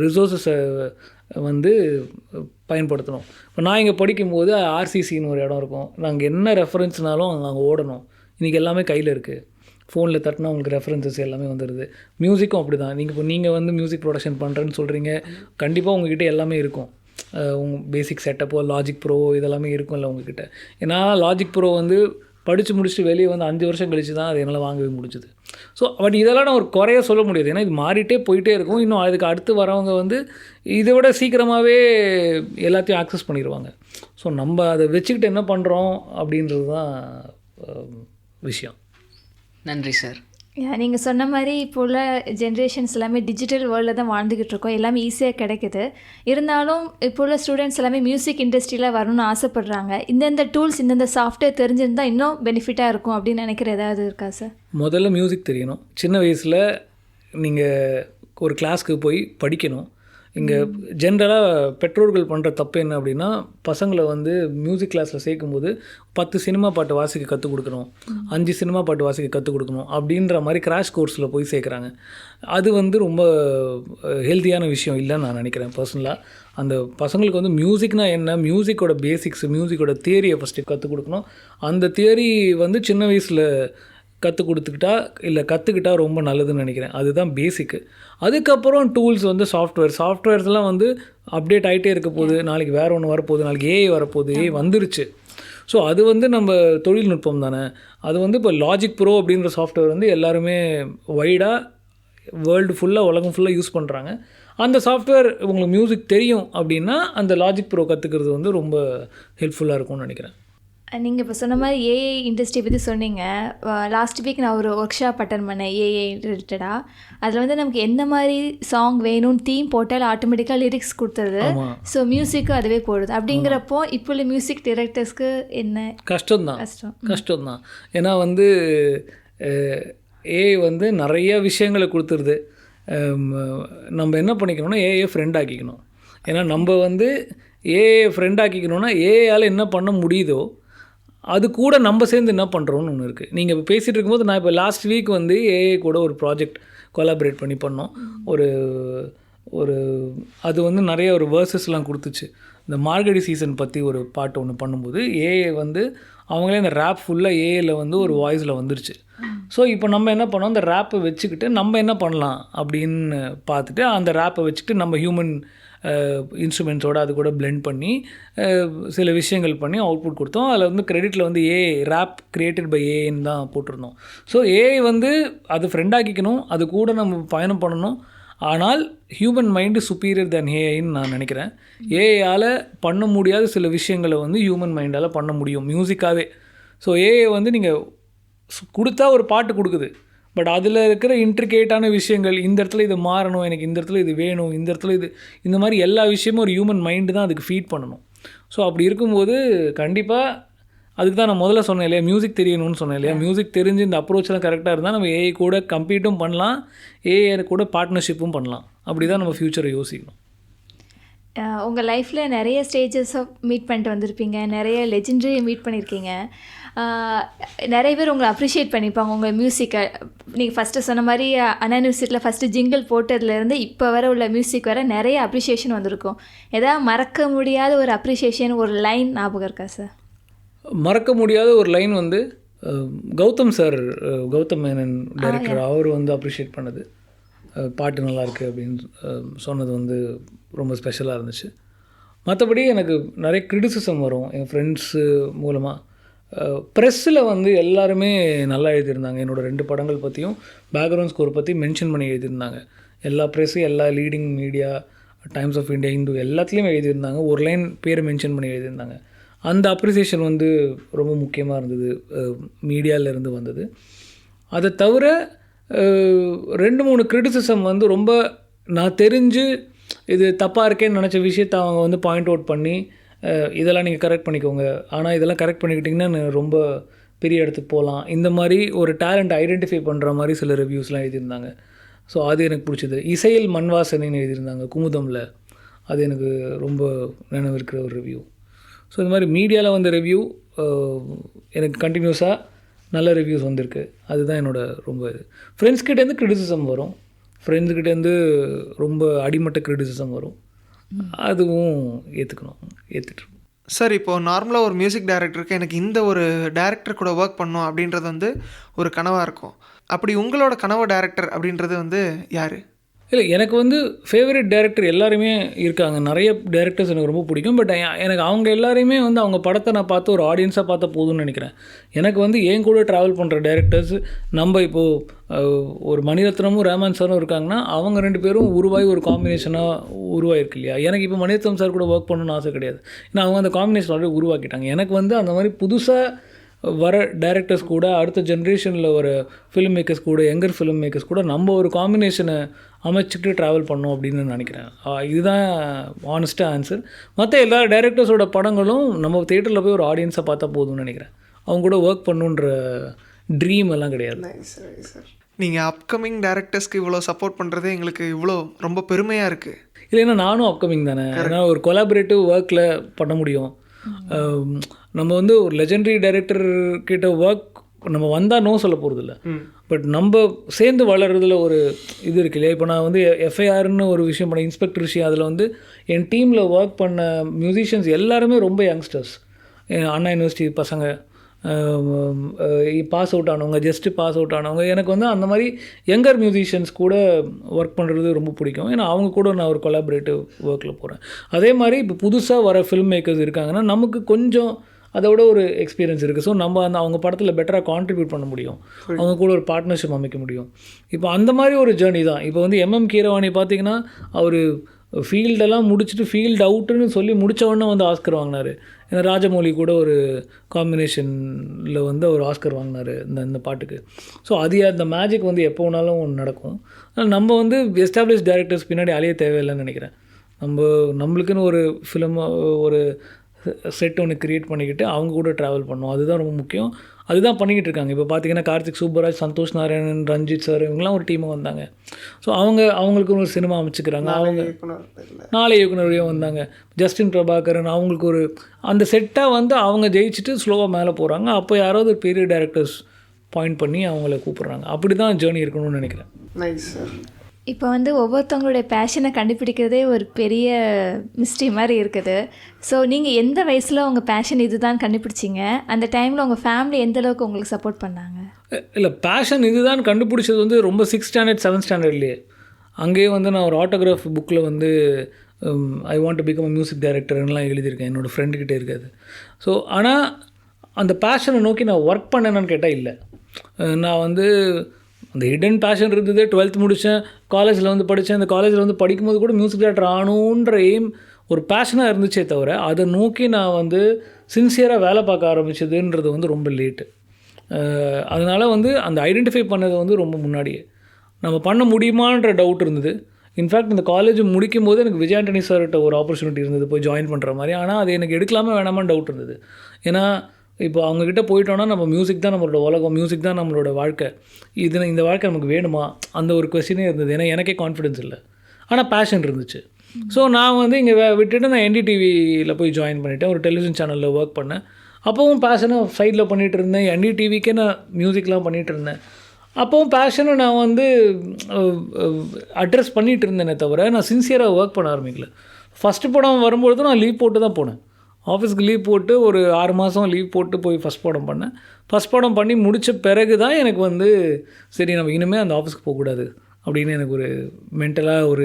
ரிசோர்ஸஸை வந்து பயன்படுத்தணும். இப்போ நான் இங்கே படிக்கும்போது ஆர்சிசின்னு ஒரு இடம் இருக்கும். நாங்கள் என்ன ரெஃபரன்ஸ்னாலும் அங்கே ஓடணும். இன்றைக்கி எல்லாமே கையில் இருக்குது. ஃபோனில் தட்டினா உங்களுக்கு ரெஃபரன்சஸ் எல்லாமே வந்துடுது. மியூசிக்கும் அப்படி தான். நீங்கள் வந்து மியூசிக் ப்ரொடக்ஷன் பண்ணுறேன்னு சொல்கிறீங்க, கண்டிப்பாக உங்ககிட்ட எல்லாமே இருக்கும். உங்கள் பேசிக் செட்டப்போ லாஜிக் ப்ரோ இதெல்லாமே இருக்கும்ல உங்ககிட்ட. ஏன்னா லாஜிக் ப்ரோ வந்து படித்து முடிச்சுட்டு வெளியே வந்து 5 வருஷம் கழிச்சு தான் அது என்னால் வாங்கவே முடிஞ்சுது. ஸோ பட் இதெல்லாம் நான் ஒரு குறைய சொல்ல முடியாது. ஏன்னா இது மாறிட்டே போயிட்டே இருக்கும். இன்னும் அதுக்கு அடுத்து வரவங்க வந்து இதை விட சீக்கிரமாகவே எல்லாத்தையும் ஆக்சஸ் பண்ணிடுவாங்க. ஸோ நம்ம அதை வச்சுக்கிட்டு என்ன பண்ணுறோம் அப்படின்றது தான் விஷயம். நன்றி சார். நீங்கள் சொன்ன மாதிரி இப்போ உள்ள ஜென்ரேஷன்ஸ் எல்லாமே டிஜிட்டல் வேர்ல்டில் தான் வாழ்ந்துக்கிட்டு இருக்கோம். எல்லாமே ஈஸியாக கிடைக்குது. இருந்தாலும் இப்போ உள்ள ஸ்டூடெண்ட்ஸ் எல்லாமே மியூசிக் இண்டஸ்ட்ரியில் வரணும்னு ஆசைப்பட்றாங்க. இந்தந்த டூல்ஸ் இந்தந்த சாஃப்ட்வேர் தெரிஞ்சிருந்தால் இன்னும் பெனிஃபிட்டாக இருக்கும் அப்படின்னு நினைக்கிற ஏதாவது இருக்கா சார்? முதல்ல மியூசிக் தெரியணும். சின்ன வயசில் நீங்கள் ஒரு கிளாஸ்க்கு போய் படிக்கணும். இங்கே ஜென்ரலாக பெற்றோர்கள் பண்ணுற தப்பு என்ன அப்படின்னா, பசங்களை வந்து மியூசிக் கிளாஸில் சேர்க்கும்போது 10 சினிமா பாட்டு வாசிக்க கற்றுக் கொடுக்கணும், 5 சினிமா பாட்டு வாசிக்க கற்றுக் கொடுக்கணும் அப்படின்ற மாதிரி கிராஷ் கோர்ஸில் போய் சேர்க்குறாங்க. அது வந்து ரொம்ப ஹெல்த்தியான விஷயம் இல்லைன்னு நான் நினைக்கிறேன் பர்சனலாக. அந்த பசங்களுக்கு வந்து மியூசிக்னால் என்ன, மியூசிக்கோட பேசிக்ஸ், மியூசிக்கோட தியரியை ஃபஸ்ட்டு கற்றுக் கொடுக்கணும். அந்த தியரி வந்து சின்ன வயசில் கற்றுக்கிட்டா ரொம்ப நல்லதுன்னு நினைக்கிறேன். அதுதான் பேசிக்கு. அதுக்கப்புறம் டூல்ஸ் வந்து சாஃப்ட்வேர்ஸ்லாம் வந்து அப்டேட் ஆகிட்டே இருக்க போகுது. நாளைக்கு வேறு ஒன்று வரப்போகுது, நாளைக்கு ஏஐ வரப்போகுது, ஏஐ வந்துருச்சு. ஸோ அது வந்து நம்ம தொழில்நுட்பம் தானே. அது வந்து இப்போ லாஜிக் ப்ரோ அப்படின்ற சாஃப்ட்வேர் வந்து எல்லாருமே வைடாக வேர்ல்டு ஃபுல்லாக உலகம் ஃபுல்லாக யூஸ் பண்ணுறாங்க. அந்த சாஃப்ட்வேர் உங்களுக்கு மியூசிக் தெரியும் அப்படின்னா அந்த லாஜிக் ப்ரோ கற்றுக்கிறது வந்து ரொம்ப ஹெல்ப்ஃபுல்லாக இருக்கும்னு நினைக்கிறேன். நீங்கள் இப்போ சொன்ன மாதிரி ஏஐ இண்டஸ்ட்ரி பற்றி சொன்னீங்க. லாஸ்ட் வீக் நான் ஒரு ஒர்க் ஷாப் அட்டன் பண்ணேன் ஏஐ ரிலேட்டடாக. அதில் வந்து நமக்கு எந்த மாதிரி சாங் வேணும்னு தீம் போட்டால் ஆட்டோமேட்டிக்காக லிரிக்ஸ் கொடுத்துருது. ஸோ மியூசிக்கும் அதுவே போடுது. அப்படிங்கிறப்போ இப்போ உள்ள மியூசிக் டைரக்டர்ஸ்க்கு என்ன கஷ்டம்தான். ஏன்னா வந்து ஏஐ வந்து நிறைய விஷயங்களை கொடுத்துருது. நம்ம என்ன பண்ணிக்கணும்னா ஏஐ ஃப்ரெண்ட் ஆக்கிக்கணும். ஏன்னா நம்ம வந்து ஏஐ ஃப்ரெண்ட் ஆக்கிக்கணும்னா ஏஐயால் என்ன பண்ண முடியுதோ அது கூட நம்ம சேர்ந்து என்ன பண்ணுறோன்னு ஒன்று இருக்குது. நீங்கள் இப்போ பேசிகிட்டு இருக்கும்போது நான் இப்போ லாஸ்ட் வீக் வந்து ஏஐ கூட ஒரு ப்ராஜெக்ட் கொலாபரேட் பண்ணி பண்ணோம். ஒரு அது வந்து நிறைய ஒரு வேர்சஸ்லாம் கொடுத்துச்சு. இந்த மார்கழி சீசன் பற்றி ஒரு பாட்டு ஒன்று பண்ணும்போது ஏஐ வந்து அவங்களே இந்த ரேப் ஃபுல்லாக ஏஐயில் வந்து ஒரு வாய்ஸில் வந்துருச்சு. ஸோ இப்போ நம்ம என்ன பண்ணோம், அந்த ரேப்பை வச்சுக்கிட்டு நம்ம என்ன பண்ணலாம் அப்படின்னு பார்த்துட்டு அந்த ரேப்பை வச்சுக்கிட்டு நம்ம ஹியூமன் இன்ஸ்ட்ருமெண்ட்ஸோடு அது கூட பிளெண்ட் பண்ணி சில விஷயங்கள் பண்ணி அவுட்புட் கொடுத்தோம். அதில் வந்து கிரெடிட்டில் வந்து ஏஐ ரேப் கிரியேட்டட் பை ஏஐன்னு தான் போட்டிருந்தோம். ஸோ ஏஐ வந்து அது ஃப்ரெண்டாக்கிக்கணும், அது கூட நம்ம பயணம் பண்ணணும். ஆனால் ஹியூமன் மைண்டு சுப்பீரியர் தேன் ஏஐன்னு நான் நினைக்கிறேன். ஏஐயால் பண்ண முடியாத சில விஷயங்களை வந்து ஹியூமன் மைண்டால் பண்ண முடியும் மியூசிக்காகவே. ஸோ ஏஐ வந்து நீங்கள் கொடுத்தா ஒரு பாட்டு கொடுக்குது, பட் அதில் இருக்கிற இன்ட்ரிகேட்டான விஷயங்கள், இந்த இடத்துல இது மாறணும், எனக்கு இந்த இடத்துல இது வேணும், இந்த இடத்துல இது, இந்த மாதிரி எல்லா விஷயமும் ஒரு ஹியூமன் மைண்டு தான் அதுக்கு ஃபீட் பண்ணணும். ஸோ அப்படி இருக்கும்போது கண்டிப்பாக அதுக்கு தான் நான் முதல்ல சொன்னேன் இல்லையா, மியூசிக் தெரியணும்னு சொன்னேன் இல்லையா. மியூசிக் தெரிஞ்சு இந்த அப்ரோச்செலாம் கரெக்டாக இருந்தால் நம்ம ஏஐ கூட கம்ப்ளீட்டும் பண்ணலாம், ஏஐ கூட பார்ட்னர்ஷிப்பும் பண்ணலாம். அப்படி தான் நம்ம ஃப்யூச்சரை யோசிக்கணும். உங்கள் லைஃப்பில் நிறைய ஸ்டேஜஸை மீட் பண்ணிட்டு வந்திருப்பீங்க, நிறைய லெஜெண்டரி மீட் பண்ணியிருக்கீங்க. நிறைய பேர் உங்களை அப்ரிஷியேட் பண்ணியிருப்பாங்க உங்கள் மியூசிக்கை. நீங்கள் ஃபஸ்ட்டு சொன்ன மாதிரி அண்ணா யூனிவர்சிட்டியில் ஃபஸ்ட்டு ஜிங்கிள் போட்டதுலேருந்து இப்போ வர உள்ள மியூசிக் வர நிறைய அப்ரிஷியேஷன் வந்திருக்கும். ஏதாவது மறக்க முடியாத ஒரு அப்ரிஷியேஷன், ஒரு லைன் ஞாபகம் இருக்கா சார்? மறக்க முடியாத ஒரு லைன் வந்து கௌதம் சார், கௌதம் மேனன் டைரக்டர், அவர் வந்து அப்ரிஷியேட் பண்ணது, பாட்டு நல்லாயிருக்கு அப்படின்னு சொன்னது வந்து ரொம்ப ஸ்பெஷலாக இருந்துச்சு. மற்றபடி எனக்கு நிறைய கிரிட்டிசிசம் வரும் என் ஃப்ரெண்ட்ஸு மூலமாக. ப்ரெஸ்ஸில் வந்து எல்லாருமே நல்லா எழுதியிருந்தாங்க. என்னோடய 2 படங்கள் பற்றியும் பேக்ரவுண்ட் ஸ்கோர் பற்றி மென்ஷன் பண்ணி எழுதியிருந்தாங்க. எல்லா ப்ரெஸ்ஸும், எல்லா leading media, Times of India, Hindu எல்லாத்துலேயுமே எழுதியிருந்தாங்க. ஒரு லைன் பேரை மென்ஷன் பண்ணி எழுதியிருந்தாங்க. அந்த அப்ரிசியேஷன் வந்து ரொம்ப முக்கியமாக இருந்தது, மீடியாவிலேருந்து வந்தது. அதை தவிர 2-3 கிரிட்டிசிசம் வந்து ரொம்ப நான் தெரிஞ்சு இது தப்பாக இருக்கேன்னு நினச்ச விஷயத்தை அவங்க வந்து பாயிண்ட் அவுட் பண்ணி, இதெல்லாம் நீங்கள் கரெக்ட் பண்ணிக்கோங்க, ஆனால் இதெல்லாம் கரெக்ட் பண்ணிக்கிட்டிங்கன்னா ரொம்ப பெரிய இடத்துக்கு போகலாம், இந்த மாதிரி ஒரு டேலண்ட் ஐடென்டிஃபை பண்ணுற மாதிரி சில ரிவ்யூஸ்லாம் எழுதியிருந்தாங்க. ஸோ அது எனக்கு பிடிச்சது. இசையில் மண்வாசனைன்னு எழுதியிருந்தாங்க குமுதமில், அது எனக்கு ரொம்ப நினைவு இருக்கிற ஒரு ரிவ்யூ. ஸோ இந்த மாதிரி மீடியாவில் வந்த ரிவ்யூ எனக்கு கண்டினியூஸாக நல்ல ரிவ்யூஸ் வந்திருக்கு. அதுதான் என்னோடய ரொம்ப இது. ஃப்ரெண்ட்ஸ்கிட்டேருந்து கிரிட்டிசிசம் வரும், ஃப்ரெண்ட்ஸ்கிட்டேருந்து ரொம்ப அடிமட்ட கிரிட்டிசிசம் வரும். அதுவும் ஏற்றுட்டுருக்கோம். சார், இப்போது நார்மலாக ஒரு மியூசிக் டைரக்டருக்கு எனக்கு இந்த ஒரு டைரக்டர் கூட ஒர்க் பண்ணணும் அப்படின்றது வந்து ஒரு கனவாக இருக்கும். அப்படி உங்களோட கனவு டைரக்டர் அப்படின்றது வந்து யார்? இல்லை, எனக்கு வந்து ஃபேவரட் டைரக்டர் எல்லாருமே இருக்காங்க. நிறைய டைரக்டர்ஸ் எனக்கு ரொம்ப பிடிக்கும். பட் எனக்கு அவங்க எல்லாரையுமே வந்து அவங்க படத்தை நான் பார்த்து ஒரு ஆடியன்ஸாக பார்த்தா போதும்னு நினைக்கிறேன். எனக்கு வந்து என் கூட ட்ராவல் பண்ணுற டைரக்டர்ஸ், நம்ம இப்போது ஒரு மணிரத்னமும் ரஹ்மான் சாரும் இருக்காங்கன்னா அவங்க 2 பேரும் உருவாகி ஒரு காம்பினேஷனாக உருவாயிருக்கு இல்லையா. எனக்கு இப்போ மணிரத்னம் சார் கூட ஒர்க் பண்ணணும்னு ஆசை கிடையாது. ஏன்னா அவங்க அந்த காம்பினேஷன் ஆல்ரெடி உருவாக்கிட்டாங்க. எனக்கு வந்து அந்த மாதிரி புதுசாக வர டைரக்டர்ஸ் கூட, அடுத்த ஜென்ரேஷனில் வர ஃபிலிம் மேக்கர்ஸ் கூட, யங்கர் ஃபிலிம் மேக்கர்ஸ் கூட நம்ம ஒரு காம்பினேஷனை அமைச்சிக்கிட்டு ட்ராவல் பண்ணோம் அப்படின்னு நினைக்கிறேன். இதுதான் ஆனஸ்ட்டாக ஆன்சர். மற்ற எல்லா டைரக்டர்ஸோட படங்களும் நம்ம தியேட்டரில் போய் ஒரு ஆடியன்ஸை பார்த்தா போதும்னு நினைக்கிறேன். அவங்க கூட ஒர்க் பண்ணுன்ற ட்ரீம் எல்லாம் கிடையாது. நீங்கள் அப்கமிங் டைரக்டர்ஸ்க்கு இவ்வளோ சப்போர்ட் பண்ணுறதே எங்களுக்கு இவ்வளோ ரொம்ப பெருமையாக இருக்குது. இல்லைன்னா நானும் அப்கமிங் தானே. ஏன்னா ஒரு கொலாபரேட்டிவ் ஒர்க்கில் பண்ண முடியும். நம்ம வந்து ஒரு லெஜெண்டரி டைரக்டர் கிட்ட ஒர்க் நம்ம வந்தால் நோ சொல்ல போகிறதில்ல. பட் நம்ம சேர்ந்து வளர்றதுல ஒரு இது இருக்கு இல்லையா. இப்போ நான் வந்து எஃப்ஐஆர்னு ஒரு விஷயம் பண்ண, இன்ஸ்பெக்டர் விஷயம், அதில் வந்து என் டீமில் ஒர்க் பண்ண மியூசிஷியன்ஸ் எல்லாருமே ரொம்ப யங்ஸ்டர்ஸ். அண்ணா யூனிவர்சிட்டி பசங்க, பாஸ் அவுட் ஆனவங்க, ஜஸ்ட்டு பாஸ் அவுட் ஆனவங்க. எனக்கு வந்து அந்த மாதிரி யங்கர் மியூசிஷியன்ஸ் கூட ஒர்க் பண்ணுறது ரொம்ப பிடிக்கும். ஏன்னா அவங்க கூட நான் ஒரு கொலாபரேட்டிவ் ஒர்க்கில் போகிறேன். அதே மாதிரி இப்போ புதுசாக வர ஃபில்ம் மேக்கர்ஸ் இருக்காங்கன்னா நமக்கு கொஞ்சம் அதோட ஒரு எக்ஸ்பீரியன்ஸ் இருக்குது. ஸோ நம்ம அந்த அவங்க படத்தில் பெட்டராக கான்ட்ரிபியூட் பண்ண முடியும், அவங்க கூட ஒரு பார்ட்னர்ஷிப் அமைக்க முடியும். இப்போ அந்த மாதிரி ஒரு ஜேர்னி தான். இப்போ வந்து எம்எம் கீரவாணி பார்த்திங்கன்னா அவர் ஃபீல்டெல்லாம் முடிச்சுட்டு ஃபீல்டு அவுட்டுன்னு சொல்லி முடித்த உடனே வந்து ஆஸ்கர் வாங்கினார். ஏன்னா ராஜமௌலி கூட ஒரு காம்பினேஷனில் வந்து அவர் ஆஸ்கர் வாங்கினார் இந்த பாட்டுக்கு. ஸோ அது அந்த மேஜிக் வந்து எப்போ வேணாலும் நடக்கும். அதனால் நம்ம வந்து எஸ்டாப்ளிஷ் டைரக்டர்ஸ் பின்னாடி அலைய தேவையில்லைன்னு நினைக்கிறேன். நம்மளுக்குன்னு ஒரு ஃபிலிம், ஒரு செட் ஒன்று க்ரியேட் பண்ணிக்கிட்டு அவங்க கூட ட்ராவல் பண்ணோம். அதுதான் ரொம்ப முக்கியம். அதுதான் பண்ணிக்கிட்டு இருக்காங்க. இப்போ பார்த்தீங்கன்னா கார்த்திக் சூப்பராஜ், சந்தோஷ் நாராயணன், ரஞ்சித் சார், இவங்கெல்லாம் ஒரு டீமாக வந்தாங்க. ஸோ அவங்களுக்கு ஒரு சினிமா அமைச்சுக்கிறாங்க. அவங்க நாளை இயக்குனரையும் வந்தாங்க. ஜஸ்டின் பிரபாகரன், அவங்களுக்கு ஒரு அந்த செட்டாக வந்து அவங்க ஜெயிச்சுட்டு ஸ்லோவாக மேலே போகிறாங்க. அப்போ யாராவது ஒரு பெரிய டைரக்டர்ஸ் பாயிண்ட் பண்ணி அவங்கள கூப்பிட்றாங்க. அப்படி தான் ஜேர்னி இருக்கணும்னு நினைக்கிறேன். Nice sir. இப்போ வந்து ஒவ்வொருத்தவங்களுடைய பேஷனை கண்டுபிடிக்கிறதே ஒரு பெரிய மிஸ்ட்ரி மாதிரி இருக்குது. ஸோ நீங்கள் எந்த வயசில் உங்கள் பேஷன் இதுதான் கண்டுபிடிச்சிங்க? அந்த டைமில் உங்கள் ஃபேமிலி எந்த அளவுக்கு உங்களுக்கு சப்போர்ட் பண்ணாங்க? இல்லை, பேஷன் இதுதான் கண்டுபிடிச்சது வந்து ரொம்ப 6th ஸ்டாண்டர்ட் 7th ஸ்டாண்டர்ட்லேயே. அங்கேயே வந்து நான் ஒரு ஆட்டோகிராஃப் புக்கில் வந்து I want to become a music டைரக்டர்லாம் எழுதியிருக்கேன். என்னோடய ஃப்ரெண்டுக்கிட்டே இருக்காது. ஸோ ஆனால் அந்த பேஷனை நோக்கி நான் ஒர்க் பண்ணேன்னு கேட்டால் இல்லை. நான் வந்து அந்த ஹிடன் பேஷன் இருந்தது. 12th முடித்தேன், காலேஜில் வந்து படித்தேன். அந்த காலேஜில் வந்து படிக்கும்போது கூட மியூசிக் டைரக்டர் ஆகணுன்ற எய்ம் ஒரு பேஷனாக இருந்துச்சே தவிர அதை நோக்கி நான் வந்து சின்சியராக வேலை பார்க்க ஆரம்பிச்சதுன்றது வந்து ரொம்ப லேட்டு. அதனால் வந்து அந்த ஐடென்டிஃபை பண்ணது வந்து ரொம்ப முன்னாடியே. நம்ம பண்ண முடியுமான்ற டவுட் இருந்தது. இன்ஃபேக்ட் இந்த காலேஜ் முடிக்கும் போது எனக்கு விஜய் ஆண்டனி சார்கிட்ட ஒரு ஆப்பர்ச்சுனிட்டி இருந்தது போய் ஜாயின் பண்ணுற மாதிரி. ஆனால் அது எனக்கு எடுக்கலாமா வேணாமான்னு டவுட் இருந்தது. ஏன்னா இப்போ அவங்கக்கிட்ட போயிட்டோன்னா நம்ம மியூசிக் தான் நம்மளோட உலகம், மியூசிக் தான் நம்மளோட வாழ்க்கை, இந்த வாழ்க்கை நமக்கு வேணுமா, அந்த ஒரு கொஸ்டினே இருந்தது. ஏன்னா எனக்கே கான்ஃபிடென்ஸ் இல்லை, ஆனால் பேஷன் இருந்துச்சு. ஸோ நான் வந்து இங்கே விட்டுட்டு நான் என்டிடிவியில் போய் ஜாயின் பண்ணிவிட்டேன். ஒரு டெலிவிஷன் சேனலில் ஒர்க் பண்ணேன். அப்போவும் பேஷனை சைடில் பண்ணிகிட்டு இருந்தேன். என்டிடிவிக்கே நான் மியூசிக்லாம் பண்ணிகிட்டு இருந்தேன். அப்போவும் பேஷனை நான் வந்து அட்ரஸ் பண்ணிகிட்டு இருந்தேனே தவிர நான் சின்சியராக ஒர்க் பண்ண ஆரம்பிக்கல. ஃபஸ்ட்டு படம் வரும்பொழுது நான் லீவ் போட்டு தான் போனேன். ஆஃபீஸ்க்கு லீவ் போட்டு ஒரு 6 மாதம் லீவ் போட்டு போய் ஃபஸ்ட் படம் பண்ணேன். ஃபஸ்ட் படம் பண்ணி முடித்த பிறகு தான் எனக்கு வந்து சரி நம்ம இனிமேல் அந்த ஆஃபீஸ்க்கு போகக்கூடாது அப்படின்னு எனக்கு ஒரு மென்டலாக ஒரு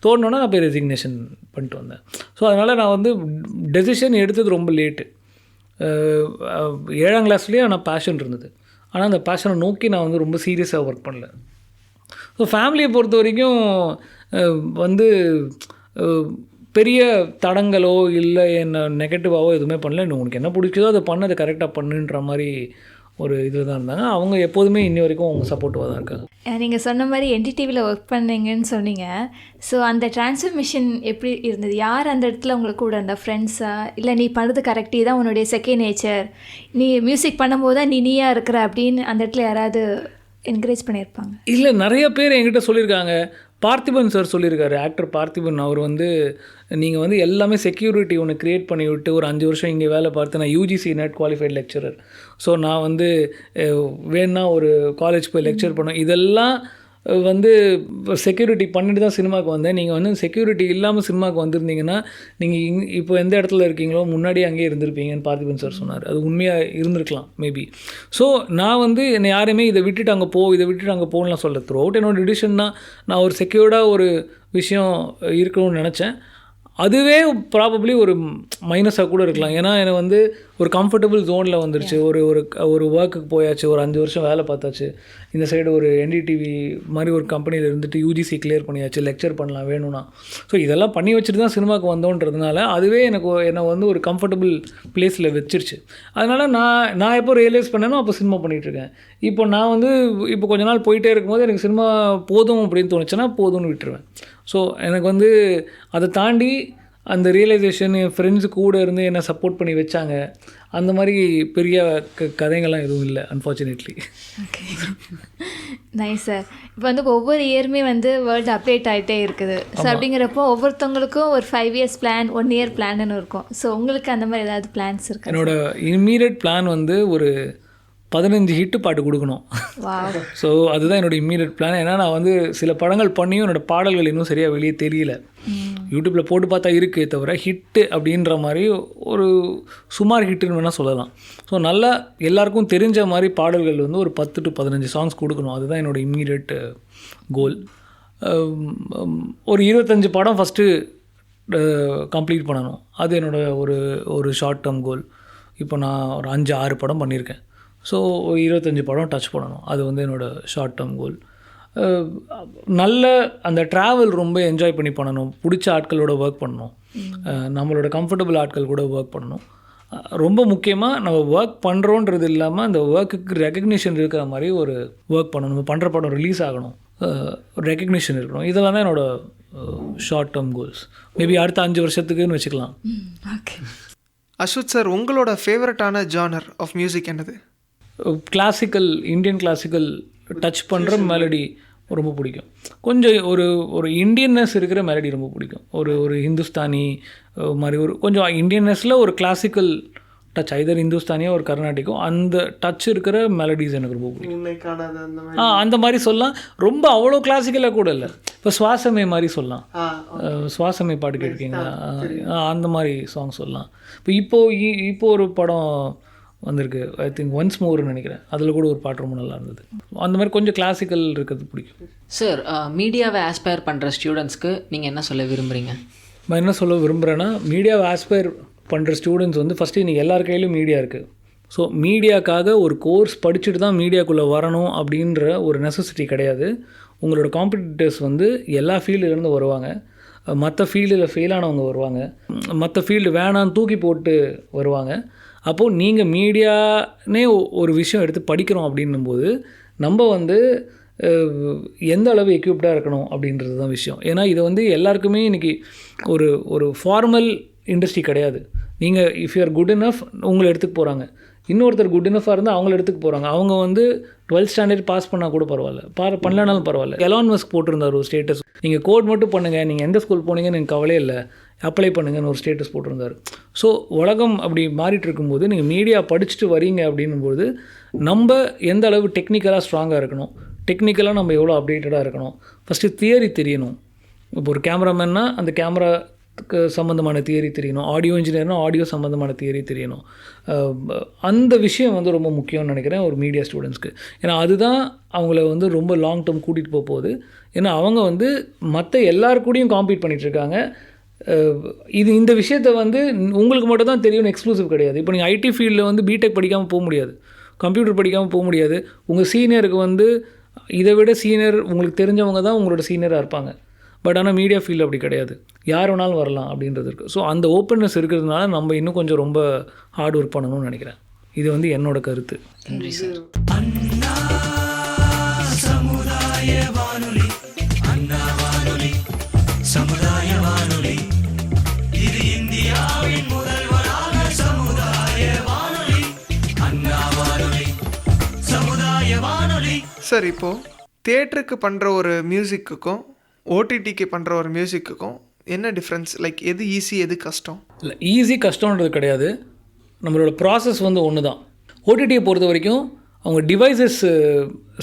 தோணுன்னா நான் போய் ரெசிக்னேஷன் பண்ணிட்டு வந்தேன். ஸோ அதனால் நான் வந்து டெசிஷன் எடுத்தது ரொம்ப லேட்டு. 7ஆம் கிளாஸ்லேயே ஆனால் பேஷன் இருந்தது. ஆனால் அந்த பேஷனை நோக்கி நான் வந்து ரொம்ப சீரியஸாக ஒர்க் பண்ணல. ஸோ ஃபேமிலியை பொறுத்த வரைக்கும் வந்து பெரிய தடங்களோ இல்லை என்ன நெகட்டிவாவோ எதுவுமே பண்ணல. இன்னும் உனக்கு என்ன பிடிச்சதோ அதை பண்ண, அதை கரெக்டாக பண்ணுன்ற மாதிரி ஒரு இதில் தான் இருந்தாங்க. அவங்க எப்போதுமே இன்னி வரைக்கும் அவங்க சப்போர்ட்டிவாக தான் இருக்காங்க. நீங்கள் சொன்ன மாதிரி என்டிடிவியில் ஒர்க் பண்ணீங்கன்னு சொன்னீங்க. ஸோ அந்த டிரான்ஸ்ஃபர்மேஷன் எப்படி இருந்தது? யார் அந்த இடத்துல உங்களுக்கு கூட இருந்தா? ஃப்ரெண்ட்ஸா, இல்லை நீ பண்ணுறது கரெக்டாக தான் உன்னுடைய செகண்ட் நேச்சர், நீ மியூசிக் பண்ணும்போது தான் நீயா இருக்கிற அப்படின்னு அந்த இடத்துல யாராவது என்கரேஜ் பண்ணியிருப்பாங்க? இல்லை, நிறைய பேர் என்கிட்ட சொல்லியிருக்காங்க பார்த்திபன் சார் சொல்லியிருக்காரு, ஆக்டர் பார்த்திபன். அவர் வந்து நீங்கள் வந்து எல்லாமே செக்யூரிட்டி ஒன்று க்ரியேட் பண்ணி விட்டு ஒரு 5 வருஷம் இங்கே வேலை பார்த்து, நான் UGC net qualified lecturer, so நான் வந்து வேணா ஒரு காலேஜ் போய் லெக்சர் பண்ணேன், இதெல்லாம் வந்து செக்யூரிட்டி பண்ணிட்டு தான் சினிமாவுக்கு வந்தேன். நீங்கள் வந்து செக்யூரிட்டி இல்லாமல் சினிமாவுக்கு வந்திருந்தீங்கன்னா நீங்கள் இப்போ எந்த இடத்துல இருக்கீங்களோ முன்னாடியே அங்கேயே இருந்திருப்பீங்கன்னு பார்த்திபன் சார் சொன்னார். அது உண்மையாக இருந்திருக்கலாம் மேபி. ஸோ நான் வந்து என்னை யாரையுமே இதை விட்டுட்டு அங்கே இதை விட்டுட்டு அங்கே போகலாம் சொல்ல. த்ரூ அவுட் என்னோடய டிசிஷன் தான். நான் ஒரு செக்யூர்டாக ஒரு விஷயம் இருக்கணும்னு நினச்சேன். அதுவே ப்ராபப்ளி ஒரு மைனஸாக கூட இருக்கலாம். ஏன்னா எனக்கு வந்து ஒரு கம்ஃபர்டபுள் ஜோனில் வந்துருச்சு. ஒரு ஒரு ஒர்க்குக்கு போயாச்சு, ஒரு 5 வருஷம் வேலை பார்த்தாச்சு. இந்த சைடு ஒரு என்டிடிவி மாதிரி ஒரு கம்பெனியில் இருந்துட்டு யூஜிசி கிளியர் பண்ணியாச்சு, லெக்சர் பண்ணலாம் வேணும்னா. ஸோ இதெல்லாம் பண்ணி வச்சுட்டு தான் சினிமாவுக்கு வந்தோன்றதுனால அதுவே என்னை வந்து ஒரு கம்ஃபர்டபுள் பிளேஸில் வச்சிருச்சு. அதனால் நான் எப்போ ரியலைஸ் பண்ணேனோ அப்போ சினிமா பண்ணிகிட்ருக்கேன். இப்போ நான் வந்து இப்போ கொஞ்ச நாள் போயிட்டே இருக்கும்போது எனக்கு சினிமா போதும் அப்படின்னு தோணுச்சுன்னா போதும்னு விட்டுருவேன். ஸோ எனக்கு வந்து அதை தாண்டி அந்த ரியலைசேஷன் என் ஃப்ரெண்ட்ஸு கூட இருந்து என்னை சப்போர்ட் பண்ணி வச்சாங்க. அந்த மாதிரி பெரிய கதைகள்லாம் எதுவும் இல்லை அன்ஃபார்ச்சுனேட்லி. Okay, nice sir. இப்போ வந்து ஒவ்வொரு இயருமே வந்து வேர்ல்டு அப்டேட் ஆகிட்டே இருக்குது. ஸோ அப்படிங்கிறப்போ ஒவ்வொருத்தவங்களுக்கும் ஒரு 5 இயர்ஸ் பிளான், 1 இயர் பிளான்னு இருக்கும். ஸோ உங்களுக்கு அந்த மாதிரி ஏதாவது பிளான்ஸ் இருக்கு? என்னோட இம்மீடியட் பிளான் வந்து ஒரு 15 ஹிட்டு பாட்டு கொடுக்கணும். ஸோ அதுதான் என்னோடய இம்மீடியட் பிளான். ஏன்னா நான் வந்து சில படங்கள் பண்ணியும் என்னோடய பாடல்கள் இன்னும் சரியாக வெளியே தெரியல. யூடியூப்பில் போட்டு பார்த்தா இருக்கே தவிர ஹிட்டு அப்படின்ற மாதிரி ஒரு சுமார் ஹிட்டுன்னு வேணால் சொல்லலாம். ஸோ நல்லா எல்லாருக்கும் தெரிஞ்ச மாதிரி பாடல்கள் வந்து ஒரு 10 to 15 சாங்ஸ் கொடுக்கணும். அதுதான் என்னோடய இம்மீடியட் கோல். ஒரு 25 படம் ஃபஸ்ட்டு கம்ப்ளீட் பண்ணணும். அது என்னோடய ஒரு ஷார்ட் டேர்ம் கோல். இப்போ நான் ஒரு 5-6 படம் பண்ணியிருக்கேன். ஸோ 25 படம் டச் பண்ணணும். அது வந்து என்னோடய ஷார்ட் டேர்ம் கோல். நல்ல அந்த ட்ராவல் ரொம்ப என்ஜாய் பண்ணி பண்ணணும். பிடிச்ச ஆட்களோட ஒர்க் பண்ணணும். நம்மளோட கம்ஃபர்டபுள் ஆட்கள் கூட ஒர்க் பண்ணணும். ரொம்ப முக்கியமாக நம்ம ஒர்க் பண்ணுறோன்றது இல்லாமல் அந்த ஒர்க்குக்கு ரெக்கக்னிஷன் இருக்கிற மாதிரி ஒரு ஒர்க் பண்ணணும். நம்ம பண்ணுற படம் ரிலீஸ் ஆகணும், ரெக்கக்னிஷன் இருக்கணும். இதெல்லாம் தான் என்னோடய ஷார்ட் டேர்ம் கோல்ஸ். மேபி அடுத்த 5 வருஷத்துக்குன்னு வச்சுக்கலாம். ஓகே. அஸ்வத் சார், உங்களோட ஃபேவரட்டான ஜானர் ஆஃப் மியூசிக் என்னது? கிளாசிக்கல், இந்தியன் கிளாசிக்கல் டச் பண்ணுற மெலடி ரொம்ப பிடிக்கும். கொஞ்சம் ஒரு இண்டியன்னஸ் இருக்கிற மெலடி ரொம்ப பிடிக்கும். ஒரு ஹிந்துஸ்தானி மாதிரி கொஞ்சம் இண்டியன்னஸில் ஒரு கிளாசிக்கல் டச், ஐதர் ஹிந்துஸ்தானியோ ஒரு கர்நாடிக்கோ, அந்த டச் இருக்கிற மெலடிஸ் எனக்கு ரொம்ப பிடிக்கும். அந்த மாதிரி சொல்லலாம். ரொம்ப அவ்வளோ கிளாசிக்கலாக கூட இல்லை. இப்போ சுவாசமே மாதிரி சொல்லலாம். சுவாசமே பாட்டு கேட்டிருக்கீங்களா? அந்த மாதிரி சாங் சொல்லலாம். இப்போ ஒரு படம் வந்திருக்கு, ஐ திங்க் ஒன்ஸ் மோர்னு நினைக்கிறேன். அதில் கூட ஒரு பாட்டு ரொம்ப நல்லா இருந்தது. அந்த மாதிரி கொஞ்சம் கிளாசிக்கல் இருக்கிறது பிடிக்கும். சார், மீடியாவை ஆஸ்பயர் பண்ணுற ஸ்டூடெண்ட்ஸ்க்கு நீங்கள் என்ன சொல்ல விரும்புகிறீங்க? நான் என்ன சொல்ல விரும்புகிறேன்னா, மீடியாவை ஆஸ்பயர் பண்ணுற ஸ்டூடெண்ட்ஸ் வந்து ஃபஸ்ட்டு இன்றைக்கி எல்லார் கையிலும் மீடியா இருக்குது. ஸோ மீடியாக்காக ஒரு கோர்ஸ் படிச்சுட்டு தான் மீடியாக்குள்ளே வரணும் அப்படின்ற ஒரு நெசசிட்டி கிடையாது. உங்களோட காம்படிட்டர்ஸ் வந்து எல்லா ஃபீல்டுலேருந்து வருவாங்க. மற்ற ஃபீல்டில் ஃபெயிலானவங்க வருவாங்க, மற்ற ஃபீல்டு வேணான்னு தூக்கி போட்டு வருவாங்க. அப்போது நீங்கள் மீடியானே ஒரு விஷயம் எடுத்து படிக்கிறோம் அப்படின்னும்போது நம்ம வந்து எந்த அளவு எக்யூப்டாக இருக்கணும் அப்படின்றது தான் விஷயம். ஏன்னா இதை வந்து எல்லாருக்குமே இன்றைக்கி ஒரு ஃபார்மல் இண்டஸ்ட்ரி கிடையாது. நீங்கள் if you are good enough உங்களை எடுத்துக்க போகிறாங்க, இன்னொருத்தர் குட் இனஃபாக இருந்தால் அவங்கள எடுத்துக்க போகிறாங்க. அவங்க வந்து 12th ஸ்டாண்டர்ட் பாஸ் பண்ணால் கூட பரவாயில்ல, பண்ணலனாலும் பரவாயில்ல. எலான் மஸ்க் போட்டிருந்தார் ஒரு ஸ்டேட்டஸ், நீங்கள் கோட் மட்டும் பண்ணுங்கள், நீங்கள் எந்த ஸ்கூல் போனீங்கன்னு எனக்கு கவலையே இல்லை, அப்ளை பண்ணுங்கன்னு ஒரு ஸ்டேட்டஸ் போட்டிருந்தார். ஸோ உலகம் அப்படி மாறிட்டு இருக்கும்போது நீங்கள் மீடியா படிச்சுட்டு வரீங்க அப்படின்னும்போது நம்ம எந்த அளவு டெக்னிக்கலாக ஸ்ட்ராங்காக இருக்கணும், டெக்னிக்கலாக நம்ம எவ்வளோ அப்டேட்டடாக இருக்கணும். ஃபஸ்ட்டு தியரி தெரியணும். இப்போ ஒரு கேமராமேன்னா அந்த கேமராக்கு சம்மந்தமான தியரி தெரியணும், ஆடியோ இன்ஜினியர்னால் ஆடியோ சம்மந்தமான தியரி தெரியணும். அந்த விஷயம் வந்து ரொம்ப முக்கியம்னு நினைக்கிறேன் ஒரு மீடியா ஸ்டூடெண்ட்ஸ்க்கு. ஏன்னா அதுதான் அவங்கள வந்து ரொம்ப லாங் டேர்ம் கூட்டிகிட்டு போகுது. ஏன்னா அவங்க வந்து மற்ற எல்லாருக்கூடையும் காம்பீட் பண்ணிகிட்ருக்காங்க. இந்த விஷயத்தை வந்து உங்களுக்கு மட்டும் தான் தெரியும்னு எக்ஸ்க்ளூசிவ் கிடையாது. இப்போ நீங்கள் ஐடி ஃபீல்டில் வந்து பிடெக் படிக்காமல் போக முடியாது, கம்ப்யூட்டர் படிக்காமல் போக முடியாது. உங்கள் சீனியருக்கு வந்து இதை விட சீனியர் உங்களுக்கு தெரிஞ்சவங்க தான் உங்களோட சீனியராக இருப்பாங்க. பட் ஆனால் மீடியா ஃபீல்டு அப்படி கிடையாது, யார் வேணாலும் வரலாம் அப்படின்றது இருக்குது. ஸோ அந்த ஓப்பன்னஸ் இருக்கிறதுனால நம்ம இன்னும் கொஞ்சம் ரொம்ப ஹார்ட் ஒர்க் பண்ணணும்னு நினைக்கிறேன். இது வந்து என்னோட கருத்து. நன்றி சார். சமுதாய வானொலி, இது இந்தியாவின் முதல்வரான சமுதாய வானொலி, அண்ணா வானொலி, சமுதாய வானொலி. சார், இப்போது தியேட்டருக்கு பண்ணுற ஒரு மியூசிக்குக்கும் ஓடிடிக்கு பண்ணுற ஒரு மியூசிக்குக்கும் என்ன டிஃப்ரென்ஸ்? லைக் எது ஈஸி, எது கஷ்டம்? இல்லை, ஈஸி கஷ்டன்றது கிடையாது. நம்மளோட ப்ராசஸ் வந்து ஒன்று தான். ஓடிடியை பொறுத்த வரைக்கும் அவங்க டிவைசஸ்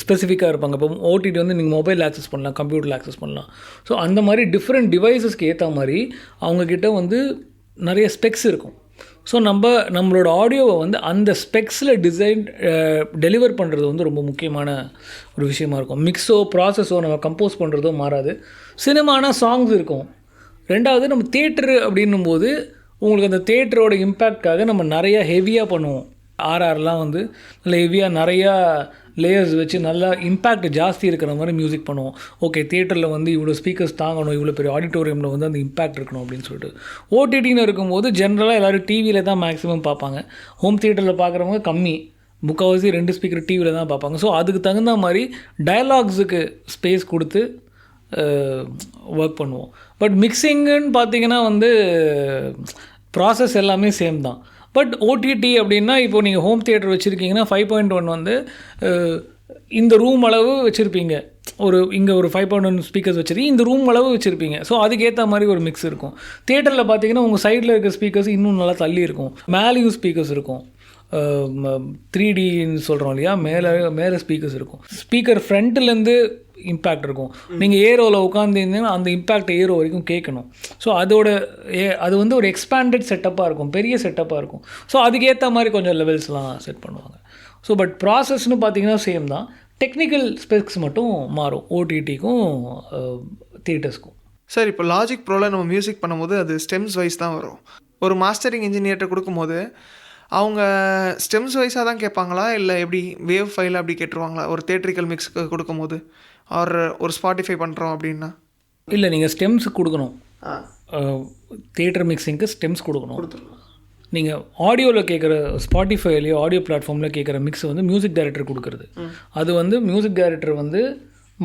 ஸ்பெசிஃபிக்காக இருப்பாங்க. இப்போ ஓடிடி வந்து நீங்கள் மொபைல் ஆக்சஸ் பண்ணலாம், கம்ப்யூட்டரில் ஆக்சஸ் பண்ணலாம். ஸோ அந்த மாதிரி டிஃப்ரெண்ட் டிவைசஸ்க்கு ஏற்ற மாதிரி அவங்கக்கிட்ட வந்து நிறைய ஸ்பெக்ஸ் இருக்கும். ஸோ நம்மளோட ஆடியோவை வந்து அந்த ஸ்பெக்ஸில் டெலிவர் பண்ணுறது வந்து ரொம்ப முக்கியமான ஒரு விஷயமா இருக்கும். மிக்ஸோ ப்ராசஸோ நம்ம கம்போஸ் பண்ணுறதோ மாறாது. சினிமானா சாங்ஸ் இருக்கும். ரெண்டாவது நம்ம தியேட்டரு அப்படின்னும் போது உங்களுக்கு அந்த தியேட்டரோட இம்பேக்டாக நம்ம நிறையா ஹெவியாக பண்ணுவோம். ஆர்ஆர்லாம் வந்து நல்ல ஹெவியாக நிறையா லேயர்ஸ் வச்சு நல்லா இம்பேக்ட் ஜாஸ்தி இருக்கிற மாதிரி மியூசிக் பண்ணுவோம். ஓகே, தியேட்டரில் வந்து இவ்வளோ ஸ்பீக்கர்ஸ் தாங்கணும், இவ்வளோ பெரிய ஆடிட்டோரியமில் வந்து அந்த இம்பேக்ட் இருக்கணும் அப்படின்னு சொல்லிட்டு. ஓடிடின்னு இருக்கும்போது ஜென்ரலாக எல்லோரும் டிவியில் தான் மேக்ஸிமம் பார்ப்பாங்க. ஹோம் தியேட்டரில் பார்க்குறவங்க கம்மி, முக்கால்வாசி 2 ஸ்பீக்கர் டிவியில் தான் பார்ப்பாங்க. ஸோ அதுக்கு தகுந்த மாதிரி டயலாக்ஸுக்கு ஸ்பேஸ் கொடுத்து ஒர்க் பண்ணுவோம். பட் மிக்சிங்குன்னு பார்த்தீங்கன்னா வந்து ப்ராசஸ் எல்லாமே சேம் தான். பட் ஓடிடி அப்படின்னா இப்போ நீங்கள் ஹோம் தியேட்டர் வச்சுருக்கீங்கன்னா 5.1 வந்து இந்த ரூம் அளவு வச்சுருப்பீங்க. இங்கே ஒரு 5.1 ஸ்பீக்கர்ஸ் வச்சுருக்கீங்க, இந்த ரூம் அளவு வச்சுருப்பீங்க. ஸோ அதுக்கேற்ற மாதிரி ஒரு மிக்ஸ் இருக்கும். தியேட்டரில் பார்த்தீங்கன்னா உங்கள் சைடில் இருக்க ஸ்பீக்கர்ஸ் இன்னும் நல்லா தள்ளி இருக்கும். மேலேயும் ஸ்பீக்கர்ஸ் இருக்கும். 3Dன்னு சொல்கிறோம் இல்லையா, மேலே ஸ்பீக்கர்ஸ் இருக்கும். ஸ்பீக்கர் ஃப்ரண்ட்லேருந்து இம்பேக்ட் இருக்கும். நீங்கள் ஏரோவில் உட்காந்துருந்தீங்கன்னா அந்த இம்பேக்ட் ஏரோ வரைக்கும் கேட்கணும். ஸோ அது வந்து ஒரு எக்ஸ்பேண்டட் செட்டப்பாக இருக்கும், பெரிய செட்டப்பாக இருக்கும். ஸோ அதுக்கேற்ற மாதிரி கொஞ்சம் லெவல்ஸ்லாம் செட் பண்ணுவாங்க. ஸோ பட் ப்ராசஸ்னு பார்த்தீங்கன்னா சேம் தான். டெக்னிக்கல் ஸ்பெக்ஸ் மட்டும் மாறும் ஓடிடிக்கும் தியேட்டர்ஸ்க்கும். சார், இப்போ லாஜிக் ப்ரோவில் நம்ம மியூசிக் பண்ணும்போது அது ஸ்டெம்ஸ் வைஸ் தான் வரும். ஒரு மாஸ்டரிங் இன்ஜினியர்கிட்ட கொடுக்கும்போது அவங்க ஸ்டெம்ஸ் வைஸாக தான் கேட்பாங்களா, இல்லை எப்படி வேவ் ஃபைல் அப்படி கேட்டுருவாங்களா ஒரு தியேட்ரிக்கல் மிக்ஸுக்கு கொடுக்கும்போது? ஒரு ஸ்பாட்டிஃபை பண்ணுறோம் அப்படின்னா இல்லை, நீங்கள் ஸ்டெம்ஸ் கொடுக்கணும். தியேட்டர் மிக்சிங்க்கு ஸ்டெம்ஸ் கொடுக்கணும். நீங்கள் ஆடியோவில் கேட்குற ஸ்பாட்டிஃபைலையோ ஆடியோ பிளாட்ஃபார்மில் கேட்குற மிக்ஸ் வந்து மியூசிக் டைரக்டர் கொடுக்குறது. அது வந்து மியூசிக் டைரக்டர் வந்து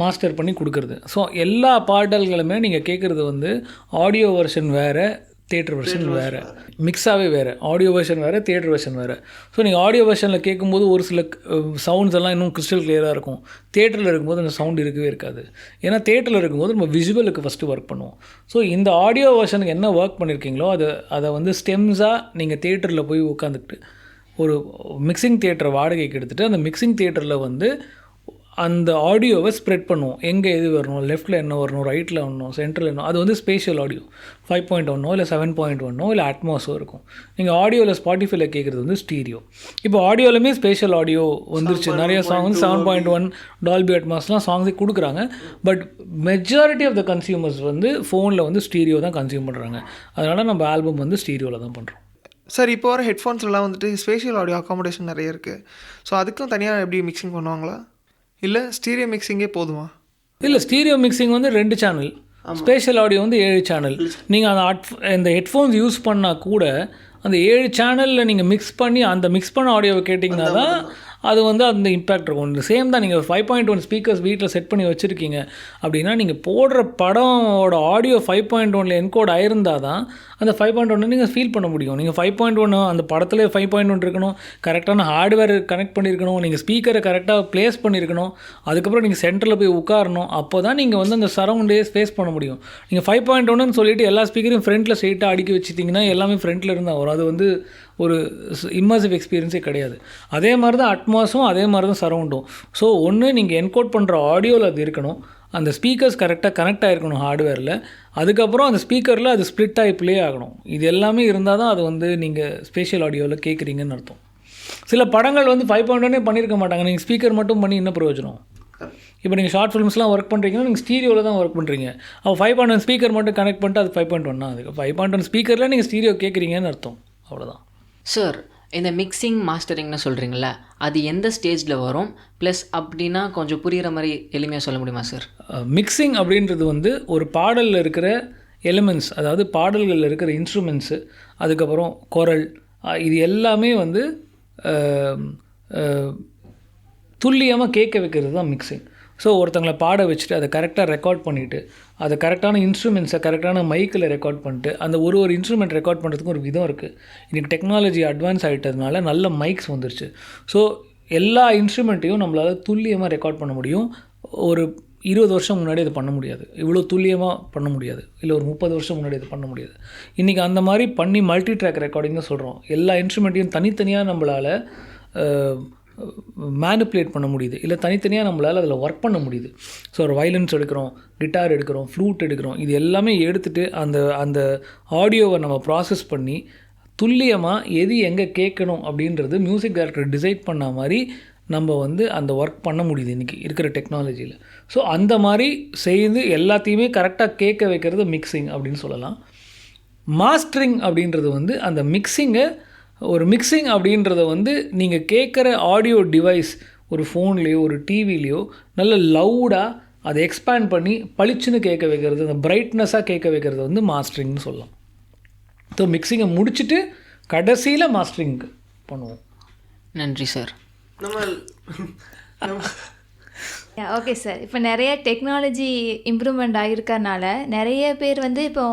மாஸ்டர் பண்ணி கொடுக்குறது. ஸோ எல்லா பாடல்களுமே நீங்கள் கேட்குறது வந்து ஆடியோ வெர்ஷன் வேறு, தியேட்டர் வெர்ஷன் வேறு, மிக்ஸாகவே வேறு. ஆடியோ வெர்ஷன் வேறு, தியேட்டர் வெர்ஷன் வேறு. ஸோ நீங்கள் ஆடியோ வெர்ஷனில் கேட்கும்போது ஒரு சில சவுண்ட்ஸ் எல்லாம் இன்னும் கிறிஸ்டல் கிளியராக இருக்கும். தியேட்டரில் இருக்கும்போது அந்த சவுண்ட் இருக்கவே இருக்காது. ஏன்னா தியேட்டரில் இருக்கும்போது நம்ம விஜுவலுக்கு ஃபஸ்ட்டு ஒர்க் பண்ணுவோம். ஸோ இந்த ஆடியோ வெர்ஷனுக்கு என்ன ஒர்க் பண்ணியிருக்கீங்களோ அதை வந்து ஸ்டெம்ஸாக நீங்கள் தியேட்டரில் போய் உட்காந்துக்கிட்டு ஒரு மிக்சிங் தியேட்டரை வாடகைக்கு எடுத்துகிட்டு அந்த மிக்சிங் தியேட்டரில் வந்து அந்த ஆடியோவை ஸ்ப்ரெட் பண்ணுவோம். எங்கே எது வரணும், லெஃப்ட்டில் என்ன வரணும், ரைட்டில் வரணும், சென்டரில் என்ன. அது வந்து ஸ்பேஷியல் ஆடியோ 5.1 இல்லை 7.1 இல்லை அட்மாஸோ இருக்கும். நீங்கள் ஆடியோவில் ஸ்பாட்டிஃபைல கேட்குறது வந்து ஸ்டீரியோ. இப்போ ஆடியோவிலுமே ஸ்பேஷியல் ஆடியோ வந்துருச்சு. நிறைய சாங் வந்து 7.1 டால்பி அட்மாஸ்லாம் சாங்ஸே கொடுக்குறாங்க. But majority of the consumers வந்து ஃபோனில் வந்து ஸ்டீரியோ தான் கன்சியூம் பண்ணுறாங்க. அதனால் நம்ம ஆல்பம் வந்து ஸ்டீரியோவில் தான் பண்ணுறோம். சார், இப்போ வர ஹெட்ஃபோன்ஸ்லாம் வந்துட்டு ஸ்பேஷியல் ஆடியோ அக்காமடேஷன் நிறைய இருக்குது. ஸோ அதுக்கும் தனியாக எப்படி மிக்சிங் பண்ணுவாங்களா, இல்லை ஸ்டீரியோ மிக்சிங்கே போதுமா? இல்லை, ஸ்டீரியோ மிக்சிங் வந்து 2 சேனல், ஸ்பேஷியல் ஆடியோ வந்து 7 சேனல். நீங்கள் அந்த ஹெட்ஃபோன்ஸ் யூஸ் பண்ணால் கூட அந்த 7 சேனலில் நீங்கள் மிக்ஸ் பண்ணி அந்த மிக்ஸ் பண்ண ஆடியோவை கேட்டிங்கன்னா தான் அது வந்து அந்த இம்பேக்ட் இருக்கும். இந்த சேம் தான். நீங்கள் 5.1 ஸ்பீக்கர்ஸ் வீட்டில் செட் பண்ணி வச்சுருக்கீங்க அப்படின்னா நீங்கள் போடுற படமோட ஆடியோ 5.1 என்கோட் ஆயிருந்தால் தான் அந்த 5.1 நீங்கள் ஃபீல் பண்ண முடியும். நீங்கள் 5.1 அந்த படத்தில் 5.1 இருக்கணும், கரெக்டான ஹார்ட்வேர் கனெக்ட் பண்ணியிருக்கணும், நீங்கள் ஸ்பீக்கரை கரெக்டாக ப்ளேஸ் பண்ணியிருக்கணும், அதுக்கப்புறம் நீங்கள் சென்டரில் போய் உட்காரணும். அப்போ தான் நீங்கள் வந்து அந்த சரௌண்டே ஃபேஸ் பண்ண முடியும். நீங்கள் 5.1ன்னு சொல்லிவிட்டு எல்லா ஸ்பீக்கரையும் ஃப்ரண்ட்டில் ஸ்ட்ரெயிட்டாக அடுக்கி வச்சுட்டிங்கன்னா எல்லாமே ஃப்ரண்ட்டில் இருந்தால் வரும். அது வந்து ஒரு இம்மர்சிவ் எக்ஸ்பீரியன்ஸே கிடையாது. அதே மாதிரி தான் அட்மாஸும், அதே மாதிரி தான் சரௌண்டும். ஸோ ஒன்று நீங்கள் என்கோட் பண்ணுற ஆடியோவில் அது இருக்கணும், அந்த ஸ்பீக்கர்ஸ் கரெக்டாக கனெக்ட் ஆகிருக்கணும் ஹார்ட்வேரில், அதுக்கப்புறம் அந்த ஸ்பீக்கரில் அது ஸ்ப்ளிட் ஆகி ப்ளே ஆகணும். இது எல்லாமே இருந்தால் தான் அது வந்து நீங்கள் ஸ்பேஷியல் ஆடியோவில் கேட்குறீங்கன்னு அர்த்தம். சில படங்கள் வந்து 5.1 பண்ணியிருக்க மாட்டாங்க, நீங்கள் ஸ்பீக்கர் மட்டும் பண்ணி என்ன பிரயோஜனம்? இப்போ நீங்கள் ஷார்ட் ஃபிலிம்ஸ்லாம் ஒர்க் பண்ணுறீங்கன்னா நீங்கள் ஸ்டீரியோவில் தான் ஒர்க் பண்ணுறீங்க. அப்போ 5.1 ஸ்பீக்கர் மட்டும் கனெக்ட் பண்ணிட்டு அது 5.1 தான். அதுக்கு 5.1 ஸ்பீக்கரில் நீங்கள் ஸ்டீரியோ கேட்குறீங்கன்னு அர்த்தம். அவ்வளோதான். சார், இந்த மிக்சிங் மாஸ்டரிங்னு சொல்கிறீங்களா, அது எந்த ஸ்டேஜில் வரும்? ப்ளஸ் அப்படின்னா கொஞ்சம் புரிகிற மாதிரி எளிமையாக சொல்ல முடியுமா சார்? மிக்சிங் அப்படின்றது வந்து ஒரு பாடலில் இருக்கிற எலிமெண்ட்ஸ், அதாவது பாடல்களில் இருக்கிற இன்ஸ்ட்ருமெண்ட்ஸு, அதுக்கப்புறம் குரல், இது எல்லாமே வந்து துல்லியமாக கேட்க வைக்கிறது தான் மிக்சிங். ஸோ ஒருத்தங்களை பாட வச்சுட்டு அதை கரெக்டாக ரெக்கார்ட் பண்ணிவிட்டு அதை கரெக்டான இன்ஸ்ட்ருமெண்ட்ஸை கரெக்டான மைக்கில் ரெக்கார்ட் பண்ணிட்டு அந்த ஒரு இன்ஸ்ட்ருமெண்ட் ரெக்கார்ட் பண்ணுறதுக்கு ஒரு விதம் இருக்குது. இன்றைக்கி டெக்னாலஜி அட்வான்ஸ் ஆகிட்டதுனால நல்ல மைக்ஸ் வந்துருச்சு. ஸோ எல்லா இன்ஸ்ட்ருமெண்ட்டையும் நம்மளால் துல்லியமாக ரெக்கார்ட் பண்ண முடியும். ஒரு 20 வருஷம் முன்னாடி இது பண்ண முடியாது, இவ்வளோ துல்லியமாக பண்ண முடியாது, இல்லை ஒரு 30 வருஷம் முன்னாடி இது பண்ண முடியாது. இன்றைக்கி அந்த மாதிரி பண்ணி மல்டி ட்ராக் ரெக்கார்டிங் தான் சொல்கிறோம். எல்லா இன்ஸ்ட்ருமெண்ட்டையும் தனித்தனியாக நம்மளால் மேனிப்புலேட் பண்ண முடியுது, இல்லை தனித்தனியாக நம்மளால் அதில் ஒர்க் பண்ண முடியுது. ஸோ ஒரு வயலன்ஸ் எடுக்கிறோம், கிட்டார் எடுக்கிறோம், ஃப்ளூட் எடுக்கிறோம், இது எல்லாமே எடுத்துகிட்டு அந்த ஆடியோவை நம்ம ப்ராசஸ் பண்ணி துல்லியமாக எது எங்கே கேட்கணும் அப்படின்றது மியூசிக் டைரக்டர் டிசைட் பண்ண மாதிரி நம்ம வந்து அந்த ஒர்க் பண்ண முடியுது இன்றைக்கி இருக்கிற டெக்னாலஜியில். ஸோ அந்த மாதிரி செய்து எல்லாத்தையுமே கரெக்டாக கேட்க வைக்கிறது மிக்சிங் அப்படின்னு சொல்லலாம். மாஸ்டரிங் அப்படின்றது வந்து அந்த மிக்சிங் அப்படின்றத வந்து நீங்கள் கேட்குற ஆடியோ டிவைஸ் ஒரு ஃபோன்லேயோ ஒரு டிவிலேயோ நல்ல லவுடாக அதை எக்ஸ்பேண்ட் பண்ணி பளிச்சுன்னு கேட்க வைக்கிறது, அந்த பிரைட்னஸாக கேட்க வைக்கிறது வந்து மாஸ்டரிங்னு சொல்லலாம். ஸோ மிக்சிங்கை முடிச்சுட்டு கடைசியில் மாஸ்டரிங் பண்ணுவோம். நன்றி சார். Okay sir. இப்போ நிறைய டெக்னாலஜி இம்ப்ரூவ்மெண்ட் ஆகிருக்கறனால நிறைய பேர் வந்து இப்போ